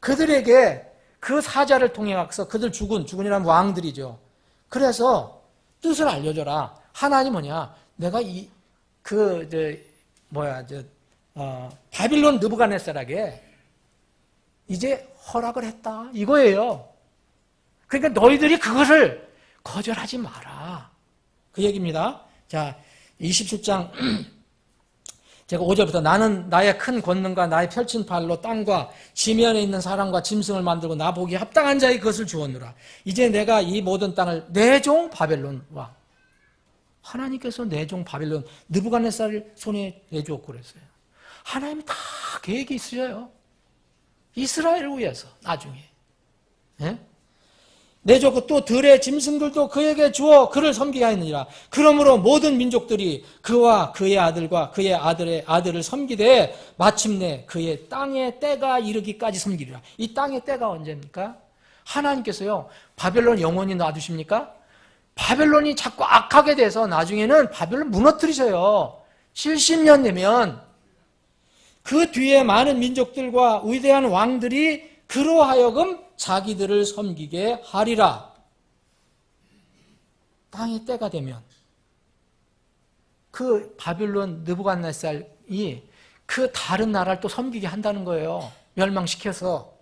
그들에게 그 사자를 통해 갖고서 그들 주군이라는 왕들이죠. 그래서 뜻을 알려줘라. 하나님 뭐냐? 내가 바빌론 느부갓네살에게 이제 허락을 했다. 이거예요. 그러니까 너희들이 그것을 거절하지 마라. 그 얘기입니다. 자, 27장 제가 5절부터 나는 나의 큰 권능과 나의 펼친 팔로 땅과 지면에 있는 사람과 짐승을 만들고 나 보기에 합당한 자에게 그것을 주었노라. 이제 내가 이 모든 땅을 내 종 바벨론 왕 하나님께서 내 종 바벨론 느부갓네살 손에 내주었고 그랬어요. 하나님이 다 계획이 있으셔요. 이스라엘을 위해서 나중에 내줬고 또 들의 짐승들도 그에게 주어 그를 섬기게 하였느니라. 그러므로 모든 민족들이 그와 그의 아들과 그의 아들의 아들을 섬기되 마침내 그의 땅의 때가 이르기까지 섬기리라. 이 땅의 때가 언제입니까? 하나님께서요 바벨론 영원히 놔두십니까? 바벨론이 자꾸 악하게 돼서 나중에는 바벨론 무너뜨리셔요. 70년 되면 그 뒤에 많은 민족들과 위대한 왕들이 그로 하여금 자기들을 섬기게 하리라. 땅의 때가 되면 그 바빌론 느부갓네살이 그 다른 나라를 또 섬기게 한다는 거예요. 멸망시켜서.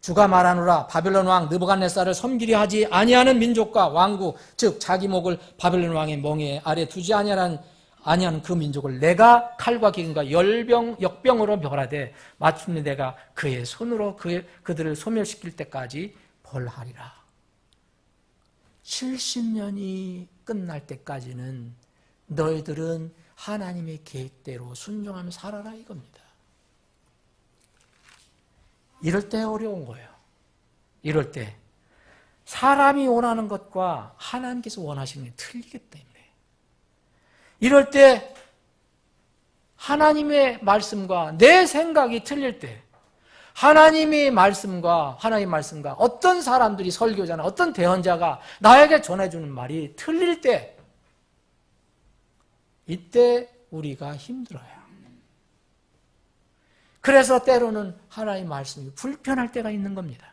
주가 말하노라 바빌론 왕 느부갓네살을 섬기려 하지 아니하는 민족과 왕국 즉 자기 목을 바빌론 왕의 멍에 아래 두지 아니하는 그 민족을 내가 칼과 기근과 역병으로 멸하되 마침내 내가 그의 손으로 그들을 소멸시킬 때까지 벌하리라. 70년이 끝날 때까지는 너희들은 하나님의 계획대로 순종하며 살아라 이겁니다. 이럴 때 어려운 거예요. 이럴 때 사람이 원하는 것과 하나님께서 원하시는 게 틀리기 때문에 이럴 때 하나님의 말씀과 내 생각이 틀릴 때 하나님의 말씀과 어떤 사람들이 설교자나 어떤 대언자가 나에게 전해주는 말이 틀릴 때 이때 우리가 힘들어요. 그래서 때로는 하나님의 말씀이 불편할 때가 있는 겁니다.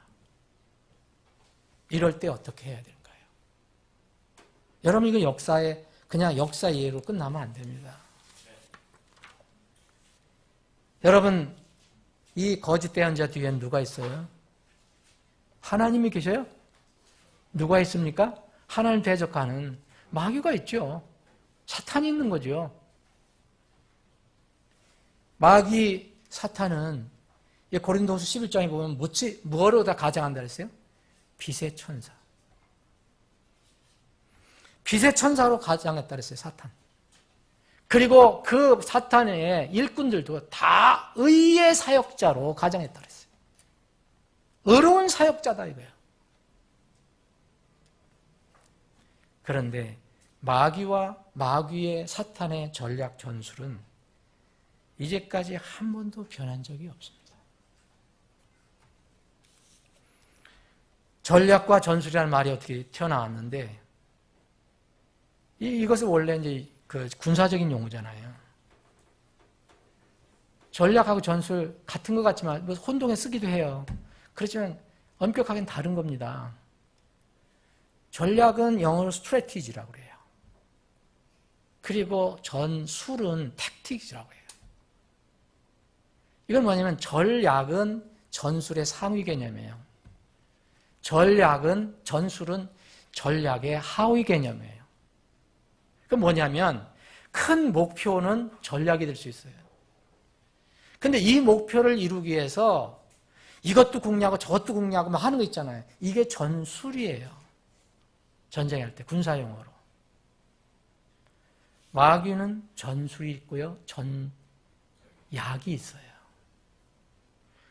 이럴 때 어떻게 해야 될까요? 여러분 이거 그냥 역사 이해로 끝나면 안 됩니다. 여러분, 이 거짓 대언자 뒤에는 누가 있어요? 하나님이 계셔요? 누가 있습니까? 하나님 대적하는 마귀가 있죠. 사탄이 있는 거죠. 마귀, 사탄은 고린도후서 11장에 보면 뭐로 다 가장한다 그랬어요? 빛의 천사. 빛의 천사로 가장했다 그랬어요, 사탄. 그리고 그 사탄의 일꾼들도 다 의의 사역자로 가장했다 그랬어요. 의로운 사역자다 이거예요. 그런데 마귀와 마귀의 사탄의 전략 전술은 이제까지 한 번도 변한 적이 없습니다. 전략과 전술이라는 말이 어떻게 튀어나왔는데 이것은 원래 이제 그 군사적인 용어잖아요. 전략하고 전술 같은 것 같지만 뭐 혼동에 쓰기도 해요. 그렇지만 엄격하게는 다른 겁니다. 전략은 영어로 스트래티지라고 그래요. 그리고 전술은 택틱이라고 해요. 이건 뭐냐면 전략은 전술의 상위 개념이에요. 전술은 전략의 하위 개념이에요. 그 뭐냐면 큰 목표는 전략이 될 수 있어요. 근데 이 목표를 이루기 위해서 이것도 궁리하고 저것도 궁리하고 막 하는 거 있잖아요. 이게 전술이에요. 전쟁할 때 군사용어로. 마귀는 전술이 있고요. 전약이 있어요.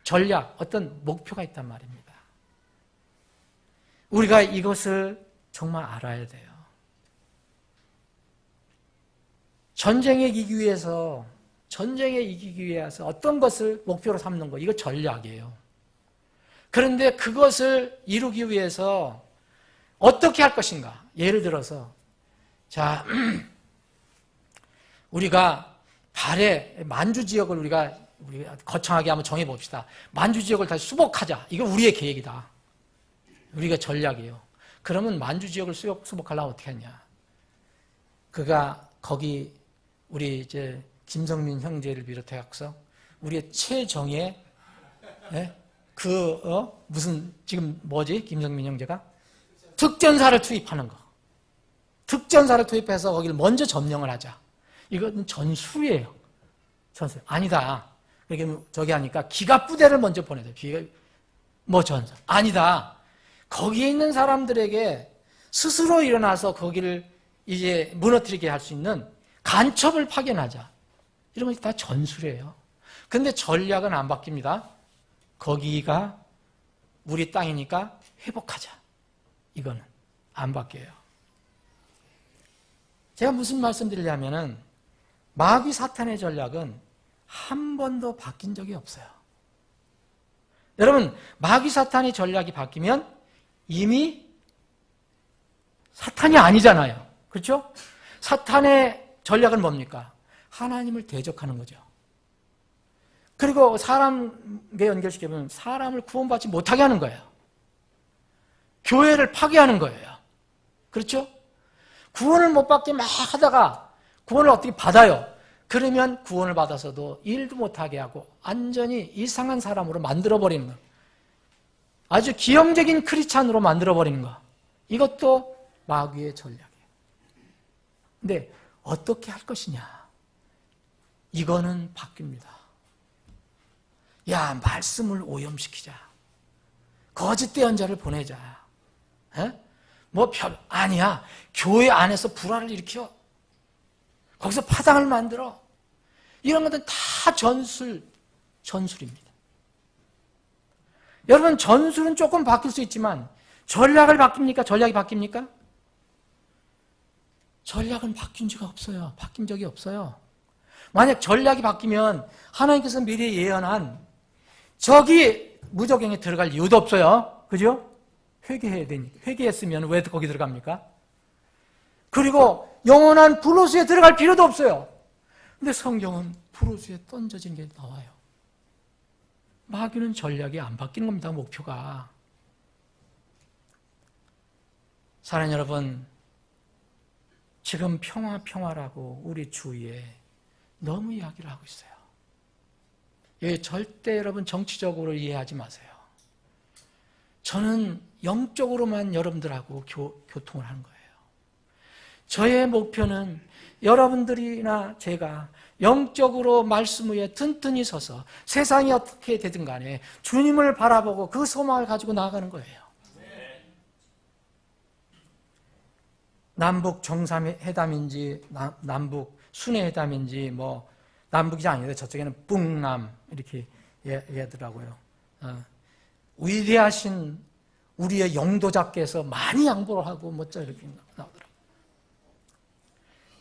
전략, 어떤 목표가 있단 말입니다. 우리가 이것을 정말 알아야 돼요. 전쟁에 이기기 위해서 어떤 것을 목표로 삼는 거, 이거 전략이에요. 그런데 그것을 이루기 위해서 어떻게 할 것인가? 예를 들어서, 자, 우리가 발해 만주 지역을 우리가 거창하게 한번 정해봅시다. 만주 지역을 다시 수복하자. 이거 우리의 계획이다. 우리가 전략이에요. 그러면 만주 지역을 수복하려면 어떻게 하냐? 그가 거기 우리 이제 김성민 형제를 비롯해서 우리의 최정예 무슨 지금 뭐지? 김성민 형제가 특전사를 투입하는 거. 특전사를 투입해서 거기를 먼저 점령을 하자. 이건 전술이에요. 전술. 아니다. 그러니까 저기 하니까 기갑 부대를 먼저 보내야 돼. 전술. 아니다. 거기에 있는 사람들에게 스스로 일어나서 거기를 이제 무너뜨리게 할 수 있는 간첩을 파견하자. 이런 건 다 전술이에요. 근데 전략은 안 바뀝니다. 거기가 우리 땅이니까 회복하자. 이거는 안 바뀌어요. 제가 무슨 말씀 드리려면은 마귀 사탄의 전략은 한 번도 바뀐 적이 없어요. 여러분, 마귀 사탄의 전략이 바뀌면 이미 사탄이 아니잖아요. 그렇죠? 사탄의 전략은 뭡니까? 하나님을 대적하는 거죠. 그리고 사람에 연결시키면 사람을 구원받지 못하게 하는 거예요. 교회를 파괴하는 거예요. 그렇죠? 구원을 못 받게 막 하다가 구원을 어떻게 받아요? 그러면 구원을 받아서도 일도 못하게 하고 완전히 이상한 사람으로 만들어버리는 거. 아주 기형적인 크리스찬으로 만들어버리는 거. 이것도 마귀의 전략이에요. 근데 어떻게 할 것이냐? 이거는 바뀝니다. 야, 말씀을 오염시키자. 거짓 대언자를 보내자. 아니야. 교회 안에서 불화를 일으켜. 거기서 파당을 만들어. 이런 것들은 다 전술입니다. 여러분, 전술은 조금 바뀔 수 있지만 전략이 바뀝니까? 전략은 바뀐 적이 없어요. 바뀐 적이 없어요. 만약 전략이 바뀌면 하나님께서 미리 예언한 저기 무적행에 들어갈 이유도 없어요. 그죠? 회개해야 되니까. 회개했으면 왜 거기 들어갑니까? 그리고 영원한 불호수에 들어갈 필요도 없어요. 근데 성경은 불호수에 던져진 게 나와요. 마귀는 전략이 안 바뀌는 겁니다. 목표가. 사랑하는 여러분, 지금 평화라고 우리 주위에 너무 이야기를 하고 있어요. 절대 여러분 정치적으로 이해하지 마세요. 저는 영적으로만 여러분들하고 교통을 하는 거예요. 저의 목표는 여러분들이나 제가 영적으로 말씀 위에 튼튼히 서서 세상이 어떻게 되든 간에 주님을 바라보고 그 소망을 가지고 나아가는 거예요. 남북 정상회담인지 남북 순회회담인지 뭐 남북이 아니라 저쪽에는 뿡남 이렇게 얘기하더라고요. 위대하신 우리의 영도자께서 많이 양보를 하고 뭐죠 이렇게 나오더라고요.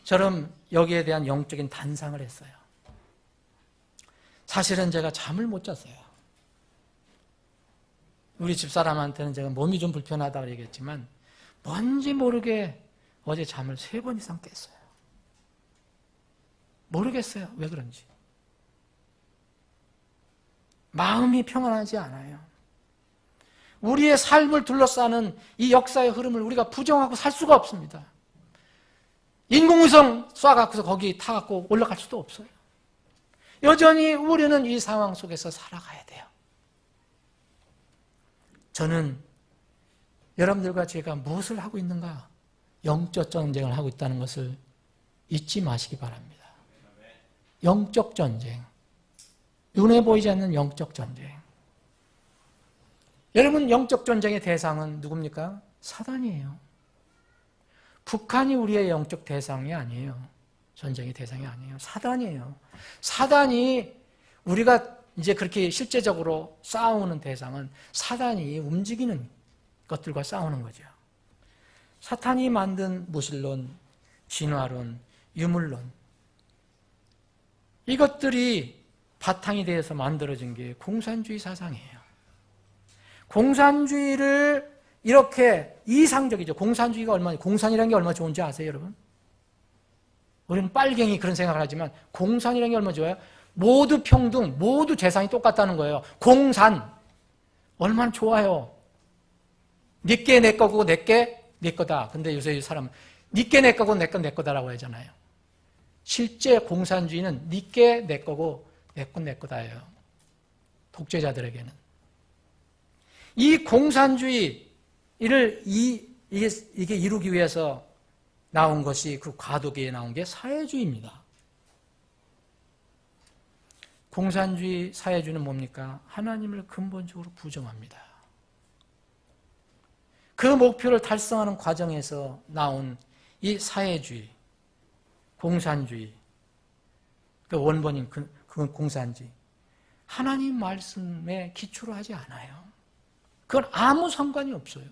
저는 여기에 대한 영적인 단상을 했어요. 사실은 제가 잠을 못 잤어요. 우리 집사람한테는 제가 몸이 좀 불편하다고 얘기했지만 뭔지 모르게 어제 잠을 3번 이상 깼어요. 모르겠어요. 왜 그런지. 마음이 평안하지 않아요. 우리의 삶을 둘러싸는 이 역사의 흐름을 우리가 부정하고 살 수가 없습니다. 인공위성 쏴갖고서 거기 타갖고 올라갈 수도 없어요. 여전히 우리는 이 상황 속에서 살아가야 돼요. 저는 여러분들과 제가 무엇을 하고 있는가? 영적 전쟁을 하고 있다는 것을 잊지 마시기 바랍니다. 영적 전쟁. 눈에 보이지 않는 영적 전쟁. 여러분, 영적 전쟁의 대상은 누굽니까? 사단이에요. 북한이 우리의 영적 대상이 아니에요. 전쟁의 대상이 아니에요. 사단이에요. 사단이 우리가 이제 그렇게 실제적으로 싸우는 대상은 사단이 움직이는 것들과 싸우는 거죠. 사탄이 만든 무신론, 진화론, 유물론 이것들이 바탕이 되어서 만들어진 게 공산주의 사상이에요. 공산주의를 이렇게 이상적이죠. 공산주의가 얼마나, 공산이라는 게 얼마나 좋은지 아세요, 여러분? 우리는 빨갱이 그런 생각을 하지만 공산이라는 게 얼마나 좋아요? 모두 평등, 모두 재산이 똑같다는 거예요. 공산. 얼마나 좋아요. 니께 내 거고 내께 내 거다. 근데 요새 이 사람은 니께 내 거고 내 건 내 거다라고 하잖아요. 실제 공산주의는 니께 내 거고 내 건 내 거다예요. 독재자들에게는. 이 공산주의를 이게 이루기 위해서 나온 것이 그 과도기에 나온 게 사회주의입니다. 공산주의, 사회주의는 뭡니까? 하나님을 근본적으로 부정합니다. 그 목표를 달성하는 과정에서 나온 이 사회주의, 공산주의, 그 원본인 그건 공산주의. 하나님 말씀에 기초로 하지 않아요. 그건 아무 상관이 없어요.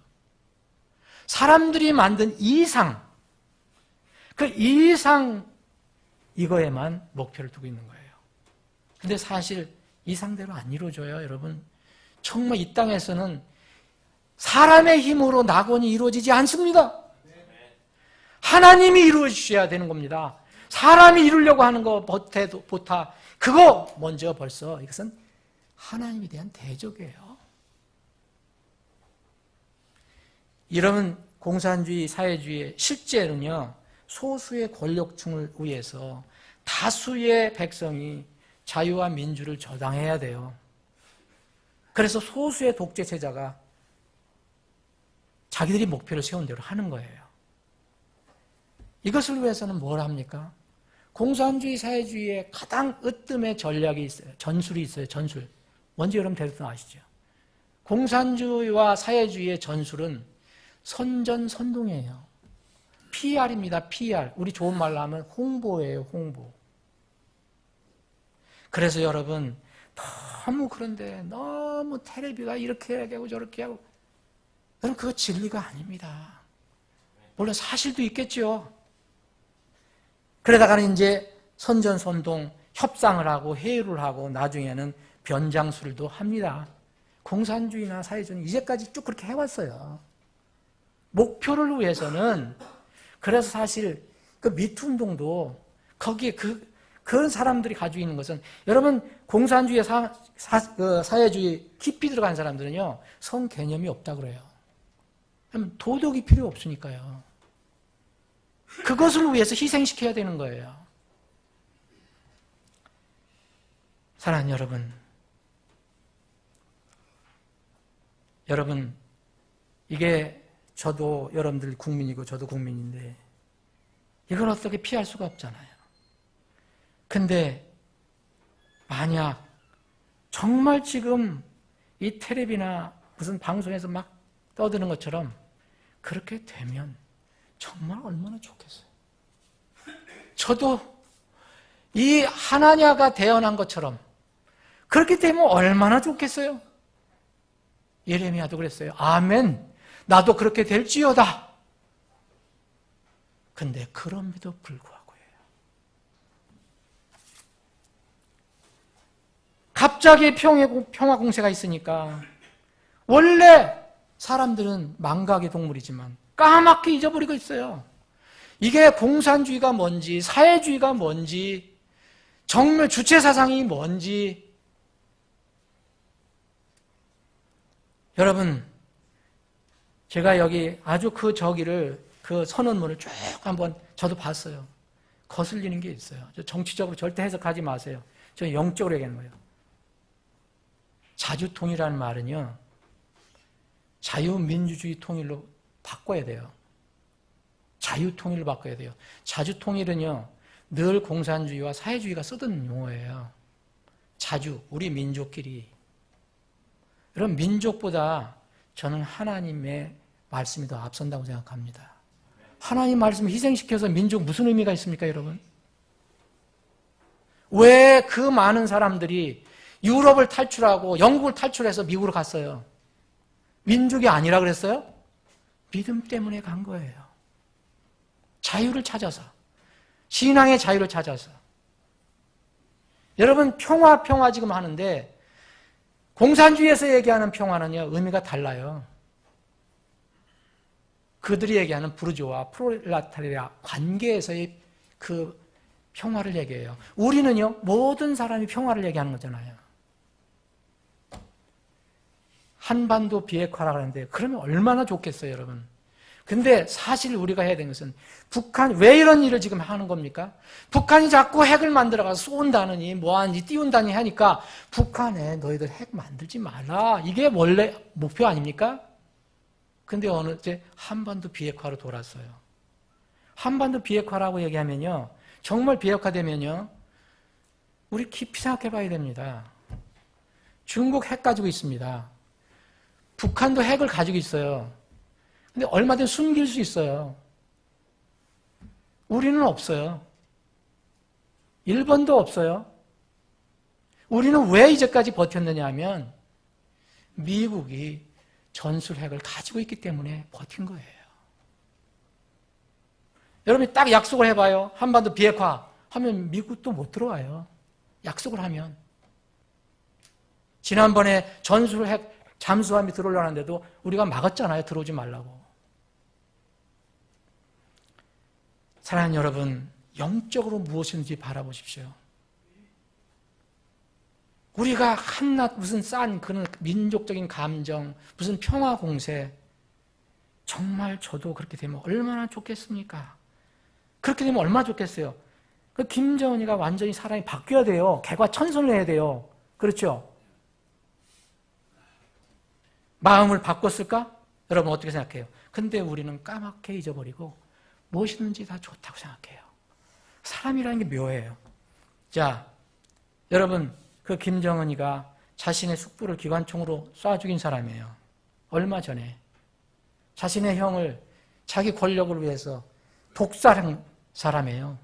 사람들이 만든 이상, 그 이상 이거에만 목표를 두고 있는 거예요. 근데 사실 이상대로 안 이루어져요, 여러분. 정말 이 땅에서는 사람의 힘으로 낙원이 이루어지지 않습니다. 하나님이 이루어 주셔야 되는 겁니다. 사람이 이루려고 하는 거 보타 그거 먼저 벌써 이것은 하나님에 대한 대적이에요. 이런 공산주의, 사회주의의 실제는요, 소수의 권력층을 위해서 다수의 백성이 자유와 민주를 저당해야 돼요. 그래서 소수의 독재체자가 자기들이 목표를 세운 대로 하는 거예요. 이것을 위해서는 뭘 합니까? 공산주의, 사회주의의 가장 으뜸의 전략이 있어요. 전술이 있어요. 전술. 뭔지 여러분 대충 아시죠? 공산주의와 사회주의의 전술은 선전선동이에요. PR입니다. PR. 우리 좋은 말로 하면 홍보예요. 홍보. 그래서 여러분 너무 그런데 너무 텔레비가 이렇게 하고 저렇게 하고 여러분 그거 진리가 아닙니다. 물론 사실도 있겠죠. 그러다가는 이제 선전선동 협상을 하고 회의를 하고 나중에는 변장술도 합니다. 공산주의나 사회주의는 이제까지 쭉 그렇게 해왔어요. 목표를 위해서는. 그래서 사실 그 미투 운동도 거기에 그런 사람들이 가지고 있는 것은 여러분 공산주의, 사회주의 깊이 들어간 사람들은요 성 개념이 없다 그래요. 도덕이 필요 없으니까요. 그것을 위해서 희생시켜야 되는 거예요. 사랑하는 여러분, 여러분, 이게 저도 여러분들 국민이고 저도 국민인데 이걸 어떻게 피할 수가 없잖아요. 근데 만약 정말 지금 이 텔레비나 무슨 방송에서 막 떠드는 것처럼 그렇게 되면 정말 얼마나 좋겠어요. 저도 이 하나냐가 태어난 것처럼 그렇게 되면 얼마나 좋겠어요. 예레미야도 그랬어요. 아멘. 나도 그렇게 될지어다. 근데 그럼에도 불구하고요. 갑자기 평화 공세가 있으니까 원래 사람들은 망각의 동물이지만 까맣게 잊어버리고 있어요. 이게 공산주의가 뭔지, 사회주의가 뭔지, 정말 주체사상이 뭔지. 여러분, 제가 여기 아주 그 선언문을 쭉 한번 저도 봤어요. 거슬리는 게 있어요. 정치적으로 절대 해석하지 마세요. 저 영적으로 얘기하는 거예요. 자주통일이라는 말은요, 자유민주주의 통일로 바꿔야 돼요. 자유통일로 바꿔야 돼요. 자주통일은요, 늘 공산주의와 사회주의가 쓰던 용어예요. 자주, 우리 민족끼리. 여러분, 민족보다 저는 하나님의 말씀이 더 앞선다고 생각합니다. 하나님 말씀을 희생시켜서 민족 무슨 의미가 있습니까, 여러분? 왜 그 많은 사람들이 유럽을 탈출하고 영국을 탈출해서 미국으로 갔어요? 민족이 아니라 그랬어요? 믿음 때문에 간 거예요. 자유를 찾아서. 신앙의 자유를 찾아서. 여러분, 평화 지금 하는데 공산주의에서 얘기하는 평화는요, 의미가 달라요. 그들이 얘기하는 부르주아와 프롤레타리아 관계에서의 그 평화를 얘기해요. 우리는요, 모든 사람이 평화를 얘기하는 거잖아요. 한반도 비핵화라고 하는데 그러면 얼마나 좋겠어요, 여러분. 근데 사실 우리가 해야 되는 것은 북한 왜 이런 일을 지금 하는 겁니까? 북한이 자꾸 핵을 만들어가서 쏜다느니 뭐하니 띄운다니 하니까 북한에 너희들 핵 만들지 마라. 이게 원래 목표 아닙니까? 근데 어느 때 한반도 비핵화로 돌았어요. 한반도 비핵화라고 얘기하면요, 정말 비핵화되면요, 우리 깊이 생각해 봐야 됩니다. 중국 핵 가지고 있습니다. 북한도 핵을 가지고 있어요. 근데 얼마든지 숨길 수 있어요. 우리는 없어요. 일본도 없어요. 우리는 왜 이제까지 버텼느냐 하면 미국이 전술핵을 가지고 있기 때문에 버틴 거예요. 여러분이 딱 약속을 해봐요. 한반도 비핵화 하면 미국도 못 들어와요. 약속을 하면. 지난번에 전술핵 잠수함이 들어오려는데도 우리가 막았잖아요. 들어오지 말라고. 사랑하는 여러분, 영적으로 무엇인지 바라보십시오. 우리가 한낱 무슨 싼 그런 민족적인 감정, 무슨 평화 공세, 정말 저도 그렇게 되면 얼마나 좋겠습니까? 그렇게 되면 얼마나 좋겠어요? 그 김정은이가 완전히 사람이 바뀌어야 돼요. 개과천선을 해야 돼요. 그렇죠? 마음을 바꿨을까? 여러분 어떻게 생각해요? 근데 우리는 까맣게 잊어버리고 무엇이든지 다 좋다고 생각해요. 사람이라는 게 묘해요. 자, 여러분, 그 김정은이가 자신의 숙부를 기관총으로 쏴 죽인 사람이에요. 얼마 전에 자신의 형을 자기 권력을 위해서 독살한 사람이에요.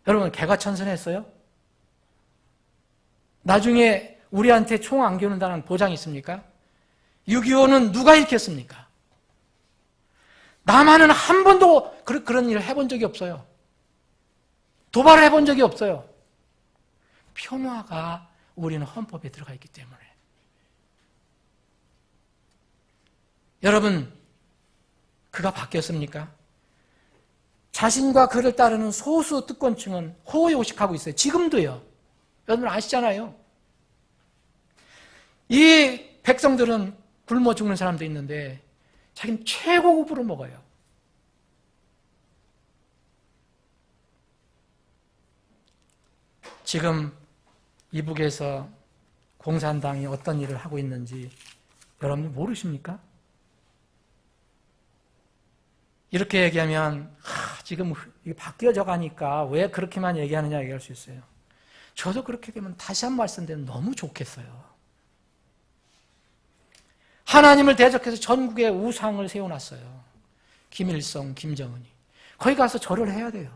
여러분, 개과천선했어요? 나중에 우리한테 총 안 겨눈다는 보장이 있습니까? 6.25는 누가 일으켰습니까? 남한은 한 번도 그런 일을 해본 적이 없어요. 도발을 해본 적이 없어요. 평화가 우리는 헌법에 들어가 있기 때문에. 여러분, 그가 바뀌었습니까? 자신과 그를 따르는 소수 특권층은 호의호식하고 있어요. 지금도요. 여러분 아시잖아요. 이 백성들은 굶어 죽는 사람도 있는데 자기는 최고급으로 먹어요. 지금 이북에서 공산당이 어떤 일을 하고 있는지 여러분들 모르십니까? 이렇게 얘기하면 지금 이게 바뀌어져 가니까 왜 그렇게만 얘기하느냐 얘기할 수 있어요. 저도 그렇게 되면 다시 한 말씀드리면 너무 좋겠어요. 하나님을 대적해서 전국에 우상을 세워놨어요. 김일성, 김정은이. 거기 가서 절을 해야 돼요.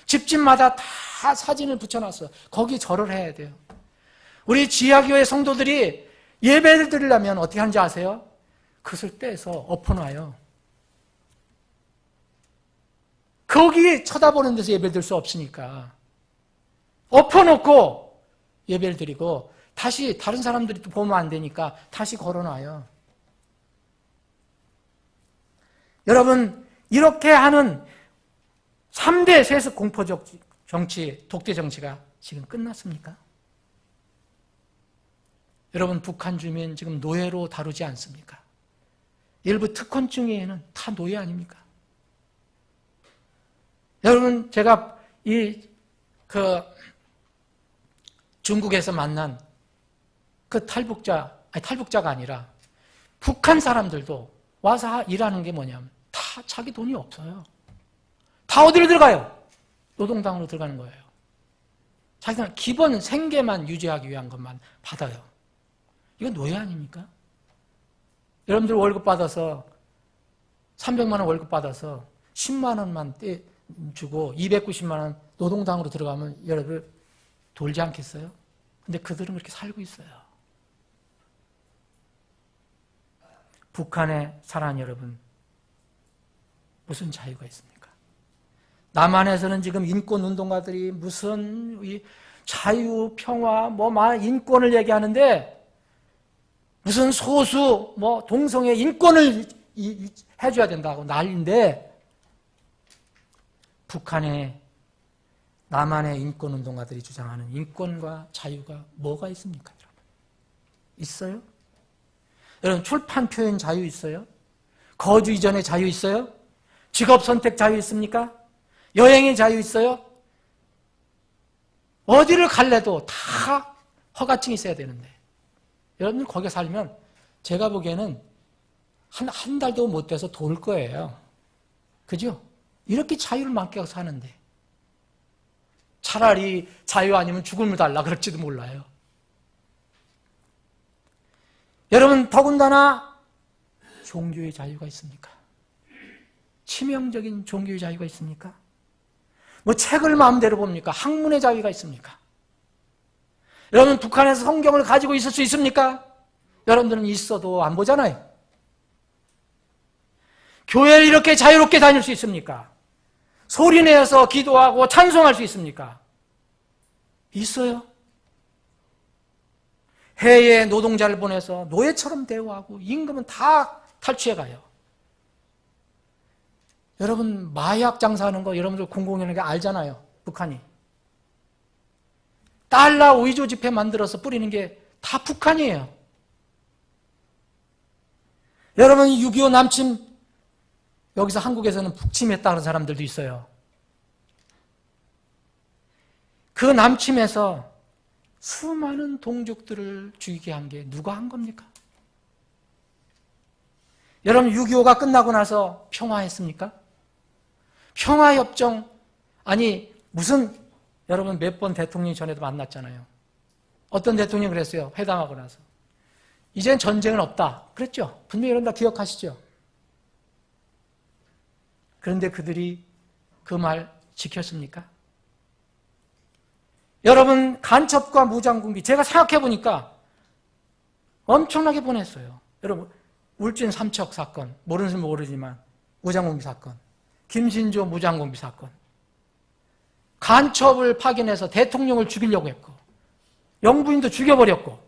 집집마다 다 사진을 붙여놨어요. 거기 절을 해야 돼요. 우리 지하교회 성도들이 예배를 드리려면 어떻게 하는지 아세요? 그것을 떼서 엎어놔요. 거기 쳐다보는 데서 예배를 드릴 수 없으니까 엎어놓고 예배를 드리고 다시 다른 사람들이 또 보면 안 되니까 다시 걸어놔요. 여러분, 이렇게 하는 3대 세습 공포적 정치, 독재 정치가 지금 끝났습니까? 여러분, 북한 주민 지금 노예로 다루지 않습니까? 일부 특권층에는 다 노예 아닙니까? 여러분, 제가 중국에서 만난 그 탈북자가 아니라 북한 사람들도 와서 일하는 게 뭐냐면 다 자기 돈이 없어요. 다 어디로 들어가요? 노동당으로 들어가는 거예요. 자기는 기본 생계만 유지하기 위한 것만 받아요. 이건 노예 아닙니까? 여러분들 월급 받아서 300만 원 월급 받아서 10만 원만 주고 290만 원 노동당으로 들어가면 여러분 돌지 않겠어요? 근데 그들은 그렇게 살고 있어요. 북한에 사는 여러분, 무슨 자유가 있습니까? 남한에서는 지금 인권운동가들이 무슨 자유, 평화, 인권을 얘기하는데 무슨 소수, 동성애 인권을 해줘야 된다고 난리인데 북한에 남한의 인권운동가들이 주장하는 인권과 자유가 뭐가 있습니까? 여러분? 있어요? 여러분, 출판 표현 자유 있어요? 거주 이전의 자유 있어요? 직업 선택 자유 있습니까? 여행의 자유 있어요? 어디를 갈래도 다 허가증이 있어야 되는데 여러분들 거기에 살면 제가 보기에는 한 달도 못 돼서 돌 거예요. 그죠? 이렇게 자유를 만끽하고 사는데 차라리 자유 아니면 죽음을 달라 그럴지도 몰라요. 여러분, 더군다나 종교의 자유가 있습니까? 치명적인 종교의 자유가 있습니까? 책을 마음대로 봅니까? 학문의 자유가 있습니까? 여러분, 북한에서 성경을 가지고 있을 수 있습니까? 여러분들은 있어도 안 보잖아요. 교회를 이렇게 자유롭게 다닐 수 있습니까? 소리내서 기도하고 찬송할 수 있습니까? 있어요. 해외에 노동자를 보내서 노예처럼 대우하고 임금은 다 탈취해가요. 여러분, 마약 장사하는 거 여러분들 공공연하게 알잖아요. 북한이. 달러 위조 지폐 만들어서 뿌리는 게 다 북한이에요. 여러분, 6.25 남침, 여기서 한국에서는 북침했다는 사람들도 있어요. 그 남침에서 수많은 동족들을 죽이게 한 게 누가 한 겁니까? 여러분, 6.25가 끝나고 나서 평화했습니까? 평화협정, 무슨, 여러분 몇 번 대통령이 전에도 만났잖아요. 어떤 대통령이 그랬어요? 회담하고 나서. 이젠 전쟁은 없다. 그랬죠? 분명히 여러분 다 기억하시죠? 그런데 그들이 그 말 지켰습니까? 여러분, 간첩과 무장공비, 제가 생각해 보니까 엄청나게 보냈어요. 여러분, 울진 삼척 사건, 모르는 사람 모르지만 무장공비 사건, 김신조 무장공비 사건, 간첩을 파견해서 대통령을 죽이려고 했고 영부인도 죽여버렸고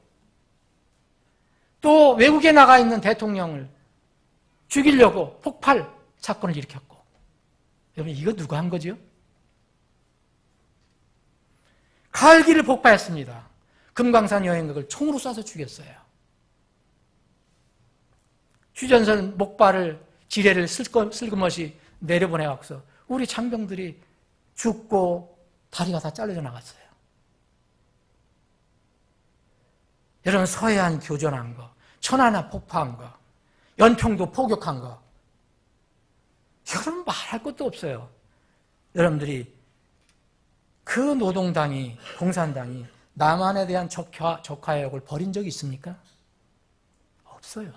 또 외국에 나가 있는 대통령을 죽이려고 폭발 사건을 일으켰고 여러분, 이거 누가 한 거죠? 칼기를 폭파했습니다. 금강산 여행객을 총으로 쏴서 죽였어요. 휴전선 목발을 지뢰를 슬그머시 내려보내갖고서 우리 장병들이 죽고 다리가 다 잘려져 나갔어요. 여러분, 서해안 교전한 거, 천안함 폭파한 거, 연평도 포격한 거. 이거는 말할 것도 없어요. 여러분들이 그 노동당이, 공산당이 남한에 대한 적화역을 벌인 적이 있습니까? 없어요.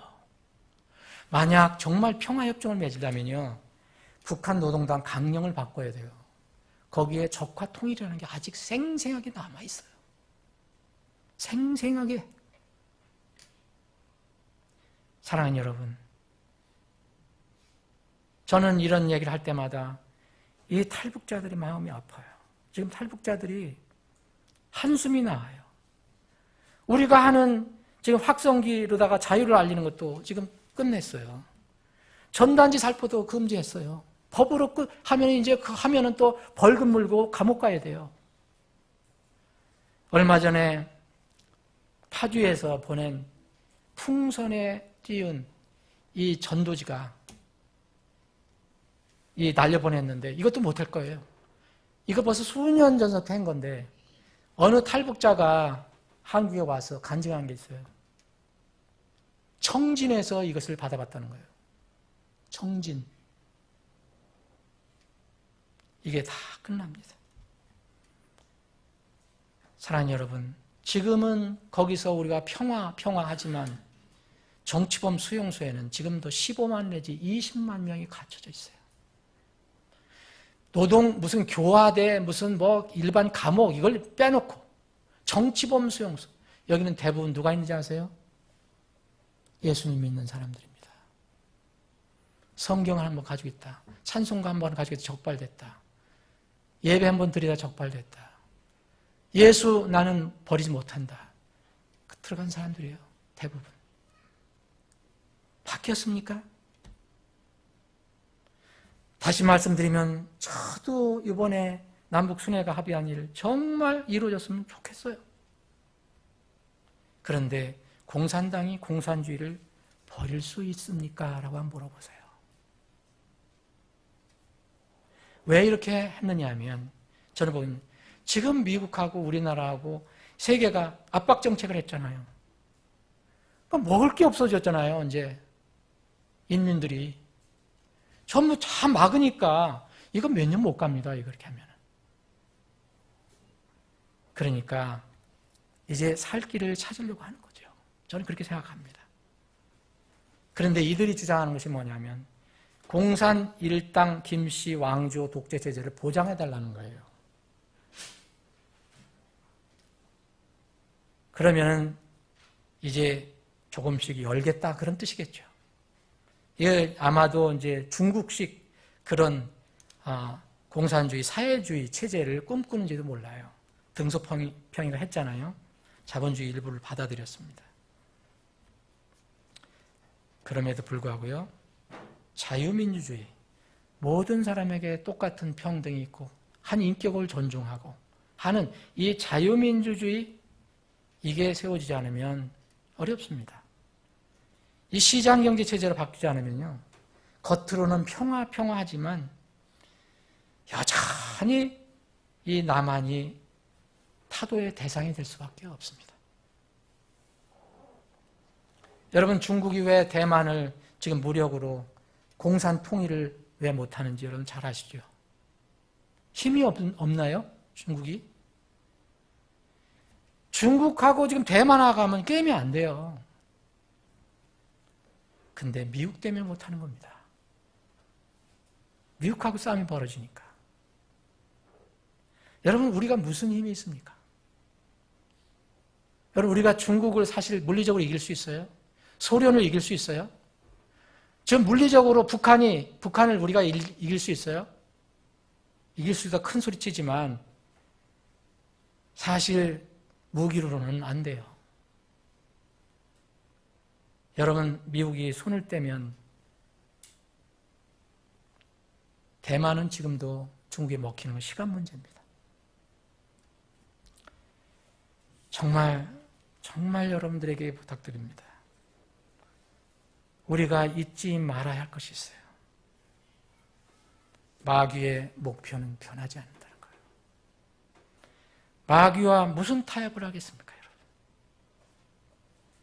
만약 정말 평화협정을 맺으려면요, 북한 노동당 강령을 바꿔야 돼요. 거기에 적화 통일이라는 게 아직 생생하게 남아있어요. 생생하게. 사랑하는 여러분, 저는 이런 얘기를 할 때마다 이 탈북자들이 마음이 아파요. 지금 탈북자들이 한숨이 나와요. 우리가 하는 지금 확성기로다가 자유를 알리는 것도 지금 끝냈어요. 전단지 살포도 금지했어요. 법으로 하면 이제 그 하면은 또 벌금 물고 감옥 가야 돼요. 얼마 전에 파주에서 보낸 풍선에 띄운 이 전도지가 날려보냈는데 이것도 못할 거예요. 이거 벌써 수년 전부터 한 건데 어느 탈북자가 한국에 와서 간증한 게 있어요. 청진에서 이것을 받아봤다는 거예요. 청진. 이게 다 끝납니다. 사랑하는 여러분, 지금은 거기서 우리가 평화하지만 정치범 수용소에는 지금도 15만 내지 20만 명이 갇혀져 있어요. 무슨 교화대, 무슨 일반 감옥, 이걸 빼놓고 정치범 수용소. 여기는 대부분 누가 있는지 아세요? 예수님 믿는 사람들입니다. 성경을 한번 가지고 있다. 찬송가 한번 가지고 있다. 적발됐다. 예배 한번 드리다 적발됐다. 예수 나는 버리지 못한다. 들어간 사람들이에요. 대부분. 바뀌었습니까? 다시 말씀드리면 저도 이번에 남북 순회가 합의한 일 정말 이루어졌으면 좋겠어요. 그런데 공산당이 공산주의를 버릴 수 있습니까? 라고 한번 물어보세요. 왜 이렇게 했느냐 하면 저는 보면 지금 미국하고 우리나라하고 세계가 압박 정책을 했잖아요. 먹을 게 없어졌잖아요. 이제 인민들이 전부 다 막으니까 이거 몇 년 못 갑니다. 이렇게 하면. 그러니까 이제 살 길을 찾으려고 하는 거죠. 저는 그렇게 생각합니다. 그런데 이들이 주장하는 것이 뭐냐면 공산 일당 김씨 왕조 독재 체제를 보장해달라는 거예요. 그러면은 이제 조금씩 열겠다 그런 뜻이겠죠. 이게 아마도 이제 중국식 그런 공산주의, 사회주의 체제를 꿈꾸는지도 몰라요. 등소평이가 했잖아요. 자본주의 일부를 받아들였습니다. 그럼에도 불구하고요, 자유민주주의, 모든 사람에게 똑같은 평등이 있고 한 인격을 존중하고 하는 이 자유민주주의, 이게 세워지지 않으면 어렵습니다. 이 시장경제 체제로 바뀌지 않으면요, 겉으로는 평화하지만 여전히 이 남한이 타도의 대상이 될 수밖에 없습니다. 여러분, 중국이 왜 대만을 지금 무력으로 공산 통일을 왜 못하는지 여러분 잘 아시죠? 힘이 없나요? 중국이? 중국하고 지금 대만하고 하면 게임이 안 돼요. 근데 미국 때문에 못하는 겁니다. 미국하고 싸움이 벌어지니까. 여러분, 우리가 무슨 힘이 있습니까? 여러분, 우리가 중국을 사실 물리적으로 이길 수 있어요? 소련을 이길 수 있어요? 지금 물리적으로 북한을 우리가 이길 수 있어요? 이길 수 있다 큰 소리 치지만 사실 무기로는 안 돼요. 여러분, 미국이 손을 떼면 대만은 지금도 중국에 먹히는 건 시간 문제입니다. 정말 여러분들에게 부탁드립니다. 우리가 잊지 말아야 할 것이 있어요. 마귀의 목표는 변하지 않는다는 거예요. 마귀와 무슨 타협을 하겠습니까, 여러분?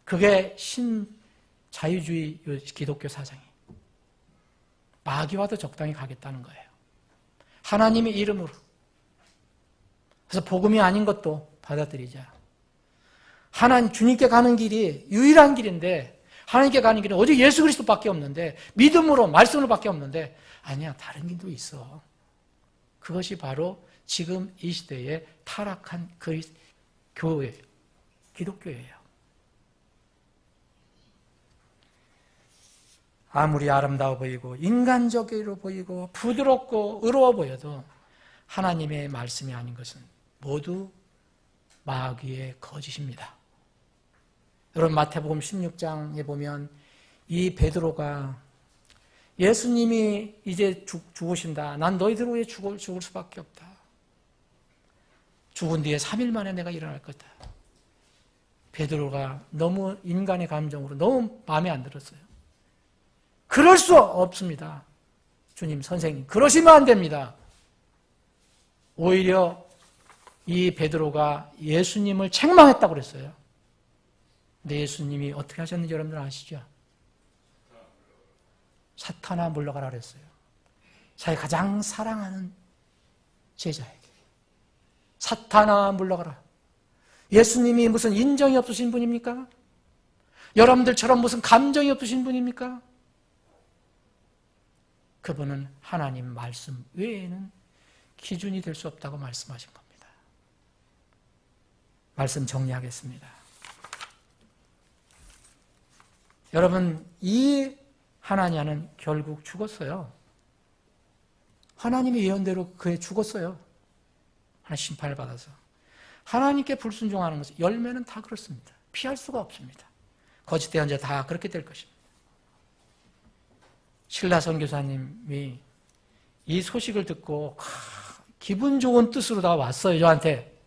그게 자유주의 기독교 사상이. 마귀와도 적당히 가겠다는 거예요. 하나님의 이름으로. 그래서 복음이 아닌 것도 받아들이자. 하나님, 주님께 가는 길이 유일한 길인데, 하나님께 가는 길은 오직 예수 그리스도밖에 없는데, 믿음으로, 말씀으로밖에 없는데, 아니야, 다른 길도 있어. 그것이 바로 지금 이 시대에 타락한 교회, 기독교예요. 아무리 아름다워 보이고 인간적으로 보이고 부드럽고 의로워 보여도 하나님의 말씀이 아닌 것은 모두 마귀의 거짓입니다. 여러분, 마태복음 16장에 보면 이 베드로가 예수님이 이제 죽으신다. 난 너희들 위해 죽을 수밖에 없다. 죽은 뒤에 3일 만에 내가 일어날 거다. 베드로가 너무 인간의 감정으로 너무 마음에 안 들었어요. 그럴 수 없습니다. 주님, 선생님, 그러시면 안 됩니다. 오히려 이 베드로가 예수님을 책망했다고 그랬어요. 근데 예수님이 어떻게 하셨는지 여러분들 아시죠? 사탄아 물러가라 그랬어요. 자기 가장 사랑하는 제자에게. 사탄아 물러가라. 예수님이 무슨 인정이 없으신 분입니까? 여러분들처럼 무슨 감정이 없으신 분입니까? 그분은 하나님 말씀 외에는 기준이 될 수 없다고 말씀하신 겁니다. 말씀 정리하겠습니다. 여러분, 이 하나냐는 결국 죽었어요. 하나님의 예언대로 그애 죽었어요. 하나님 심판을 받아서. 하나님께 불순종하는 것은 열매는 다 그렇습니다. 피할 수가 없습니다. 거짓 대언자 다 그렇게 될 것입니다. 신라 선교사님이 이 소식을 듣고 기분 좋은 뜻으로 다 왔어요, 저한테.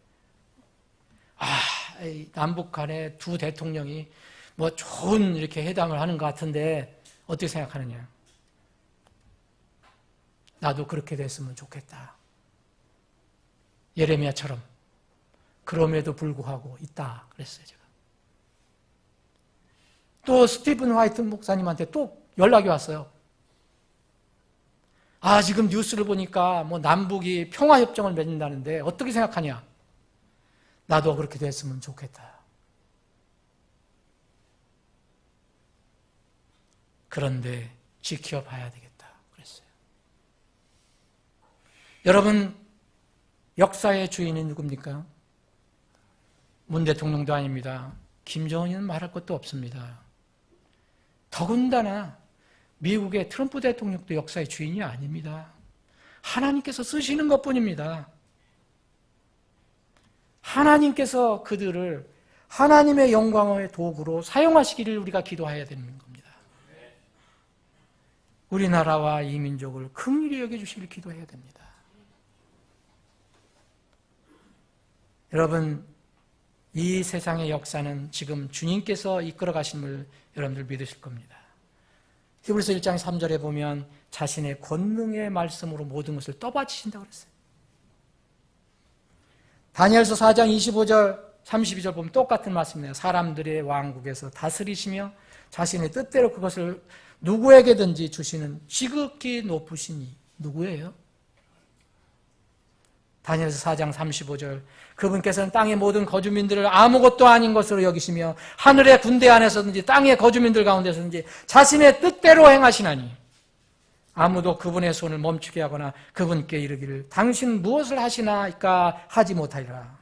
남북 간에 두 대통령이 뭐 좋은 이렇게 회담을 하는 것 같은데 어떻게 생각하느냐. 나도 그렇게 됐으면 좋겠다. 예레미야처럼. 그럼에도 불구하고 있다 그랬어요, 제가. 또 스티븐 화이트 목사님한테 또 연락이 왔어요. 지금 뉴스를 보니까 뭐 남북이 평화협정을 맺는다는데 어떻게 생각하냐? 나도 그렇게 됐으면 좋겠다. 그런데 지켜봐야 되겠다 그랬어요. 여러분, 역사의 주인이 누굽니까? 문 대통령도 아닙니다. 김정은이는 말할 것도 없습니다. 더군다나 미국의 트럼프 대통령도 역사의 주인이 아닙니다. 하나님께서 쓰시는 것뿐입니다. 하나님께서 그들을 하나님의 영광의 도구로 사용하시기를 우리가 기도해야 되는 겁니다. 우리나라와 이 민족을 긍휼히 여겨주시길 기도해야 됩니다. 여러분, 이 세상의 역사는 지금 주님께서 이끌어 가심을 여러분들 믿으실 겁니다. 히브리서 1장 3절에 보면 자신의 권능의 말씀으로 모든 것을 떠받치신다고 그랬어요. 다니엘서 4장 25절, 32절 보면 똑같은 말씀이에요. 사람들의 왕국에서 다스리시며 자신의 뜻대로 그것을 누구에게든지 주시는 지극히 높으신 이 누구예요? 다니엘서 4장 35절, 그분께서는 땅의 모든 거주민들을 아무것도 아닌 것으로 여기시며 하늘의 군대 안에서든지 땅의 거주민들 가운데서든지 자신의 뜻대로 행하시나니 아무도 그분의 손을 멈추게 하거나 그분께 이르기를 당신 무엇을 하시나이까 하지 못하리라.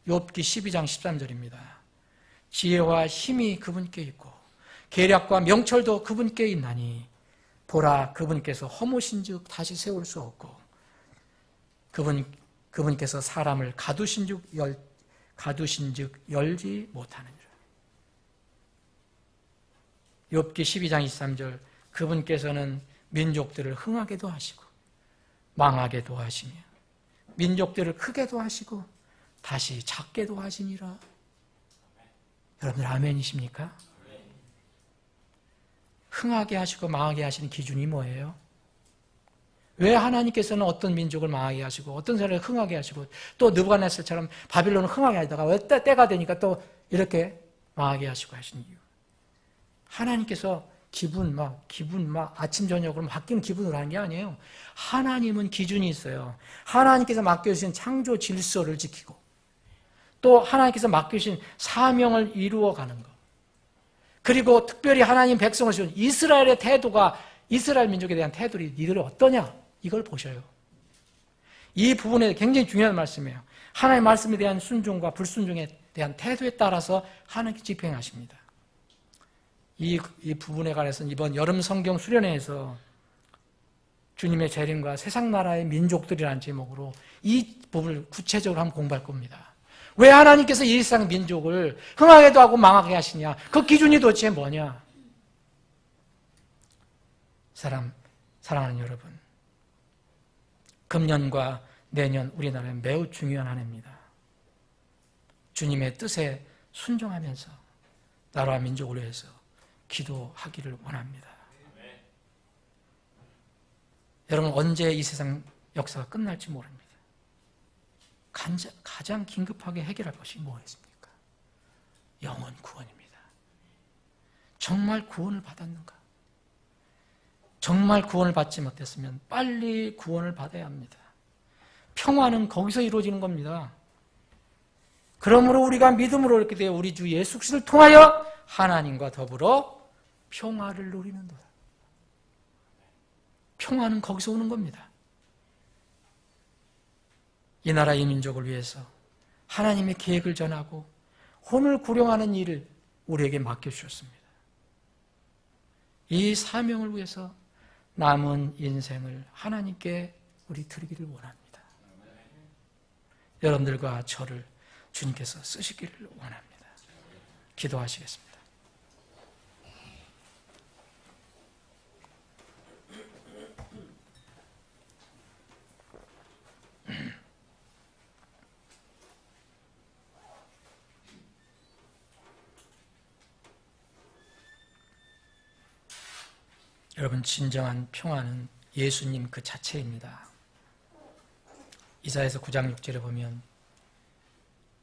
욥기 12장 13절입니다. 지혜와 힘이 그분께 있고 계략과 명철도 그분께 있나니 보라, 그분께서 허무신즉 다시 세울 수 없고 그분께서 사람을 가두신즉 열지 못하느니라. 욥기 12장 23절, 그분께서는 민족들을 흥하게도 하시고 망하게도 하시며 민족들을 크게도 하시고 다시 작게도 하시니라. 여러분들 아멘이십니까? 흥하게 하시고 망하게 하시는 기준이 뭐예요? 왜 하나님께서는 어떤 민족을 망하게 하시고 어떤 사람을 흥하게 하시고 또 느부갓네살처럼 바빌론을 흥하게 하다가 왜 때가 되니까 또 이렇게 망하게 하시고 하신 이유? 하나님께서 기분 막 아침 저녁으로 바뀌는 기분으로 하는 게 아니에요. 하나님은 기준이 있어요. 하나님께서 맡겨주신 창조 질서를 지키고 또 하나님께서 맡겨주신 사명을 이루어가는 것. 그리고 특별히 하나님 백성을 지은 이스라엘의 태도가 이스라엘 민족에 대한 태도를 니들 어떠냐? 이걸 보셔요. 이 부분에 굉장히 중요한 말씀이에요. 하나님의 말씀에 대한 순종과 불순종에 대한 태도에 따라서 하나님께 집행하십니다. 이 부분에 관해서는 이번 여름 성경 수련회에서 주님의 재림과 세상 나라의 민족들이라는 제목으로 이 부분을 구체적으로 한번 공부할 겁니다. 왜 하나님께서 이 세상 민족을 흥하게도 하고 망하게 하시냐? 그 기준이 도대체 뭐냐? 사랑하는 여러분, 금년과 내년 우리나라에 매우 중요한 한 해입니다. 주님의 뜻에 순종하면서 나라와 민족을 위해서 기도하기를 원합니다. 여러분, 언제 이 세상 역사가 끝날지 모릅니다. 가장 긴급하게 해결할 것이 뭐겠습니까? 영혼 구원입니다. 정말 구원을 받았는가? 정말 구원을 받지 못했으면 빨리 구원을 받아야 합니다. 평화는 거기서 이루어지는 겁니다. 그러므로 우리가 믿음으로 이렇게 되어 우리 주 예수 그리스도를 통하여 하나님과 더불어 평화를 누리는도다. 평화는 거기서 오는 겁니다. 이 나라 이 민족을 위해서 하나님의 계획을 전하고 혼을 구령하는 일을 우리에게 맡겨주셨습니다. 이 사명을 위해서 남은 인생을 하나님께 우리 드리기를 원합니다. 여러분들과 저를 주님께서 쓰시기를 원합니다. 기도하시겠습니다. 여러분, 진정한 평화는 예수님 그 자체입니다. 이사야서 9장 6절에 보면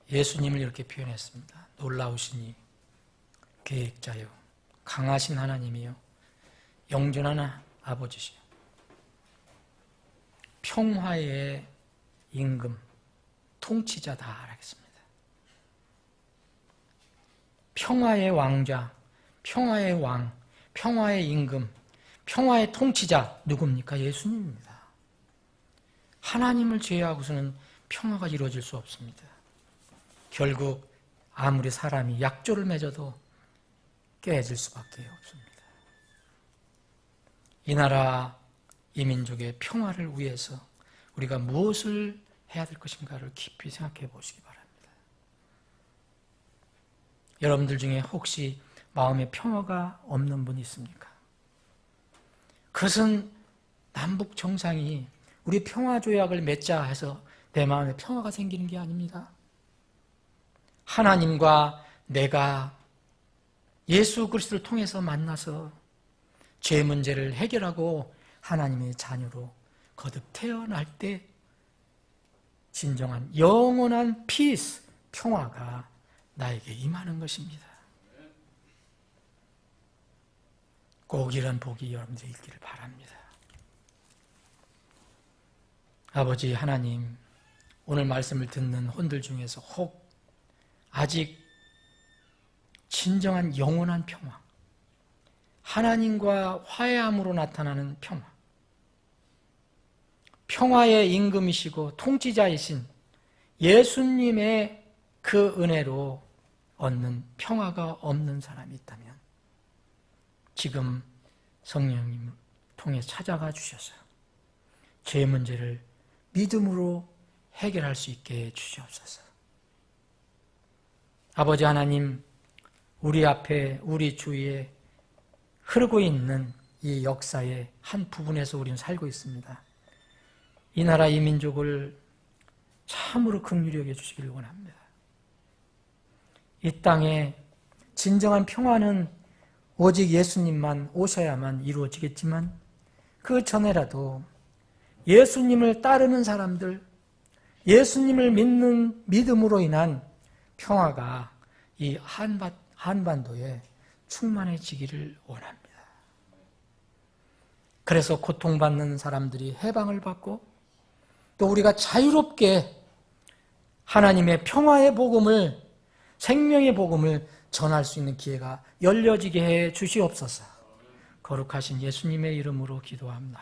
예수님을 이렇게 표현했습니다. 놀라우시니 계획자요, 강하신 하나님이요, 영존한 아버지시요, 평화의 임금, 통치자다 하겠습니다. 평화의 왕자, 평화의 왕, 평화의 임금, 평화의 통치자 누굽니까? 예수님입니다. 하나님을 제외하고서는 평화가 이루어질 수 없습니다. 결국 아무리 사람이 약조를 맺어도 깨질 수밖에 없습니다. 이 나라, 이 민족의 평화를 위해서 우리가 무엇을 해야 될 것인가를 깊이 생각해 보시기 바랍니다. 여러분들 중에 혹시 마음에 평화가 없는 분이 있습니까? 그것은 남북 정상이 우리 평화조약을 맺자 해서 내 마음에 평화가 생기는 게 아닙니다. 하나님과 내가 예수 그리스도를 통해서 만나서 죄 문제를 해결하고 하나님의 자녀로 거듭 태어날 때 진정한 영원한 피스, 평화가 나에게 임하는 것입니다. 꼭 이런 복이 여러분들이 있기를 바랍니다. 아버지 하나님, 오늘 말씀을 듣는 혼들 중에서 혹 아직 진정한 영원한 평화, 하나님과 화해함으로 나타나는 평화, 평화의 임금이시고 통치자이신 예수님의 그 은혜로 얻는 평화가 없는 사람이 있다면 지금 성령님을 통해 찾아가 주셔서 죄 문제를 믿음으로 해결할 수 있게 해 주시옵소서. 아버지 하나님, 우리 앞에, 우리 주위에 흐르고 있는 이 역사의 한 부분에서 우리는 살고 있습니다. 이 나라, 이 민족을 참으로 긍휼히 여겨 주시기를 원합니다. 이 땅에 진정한 평화는 오직 예수님만 오셔야만 이루어지겠지만 그 전에라도 예수님을 따르는 사람들, 예수님을 믿는 믿음으로 인한 평화가 이 한반도에 충만해지기를 원합니다. 그래서 고통받는 사람들이 해방을 받고 또 우리가 자유롭게 하나님의 평화의 복음을, 생명의 복음을 전할 수 있는 기회가 열려지게 해 주시옵소서. 거룩하신 예수님의 이름으로 기도합니다.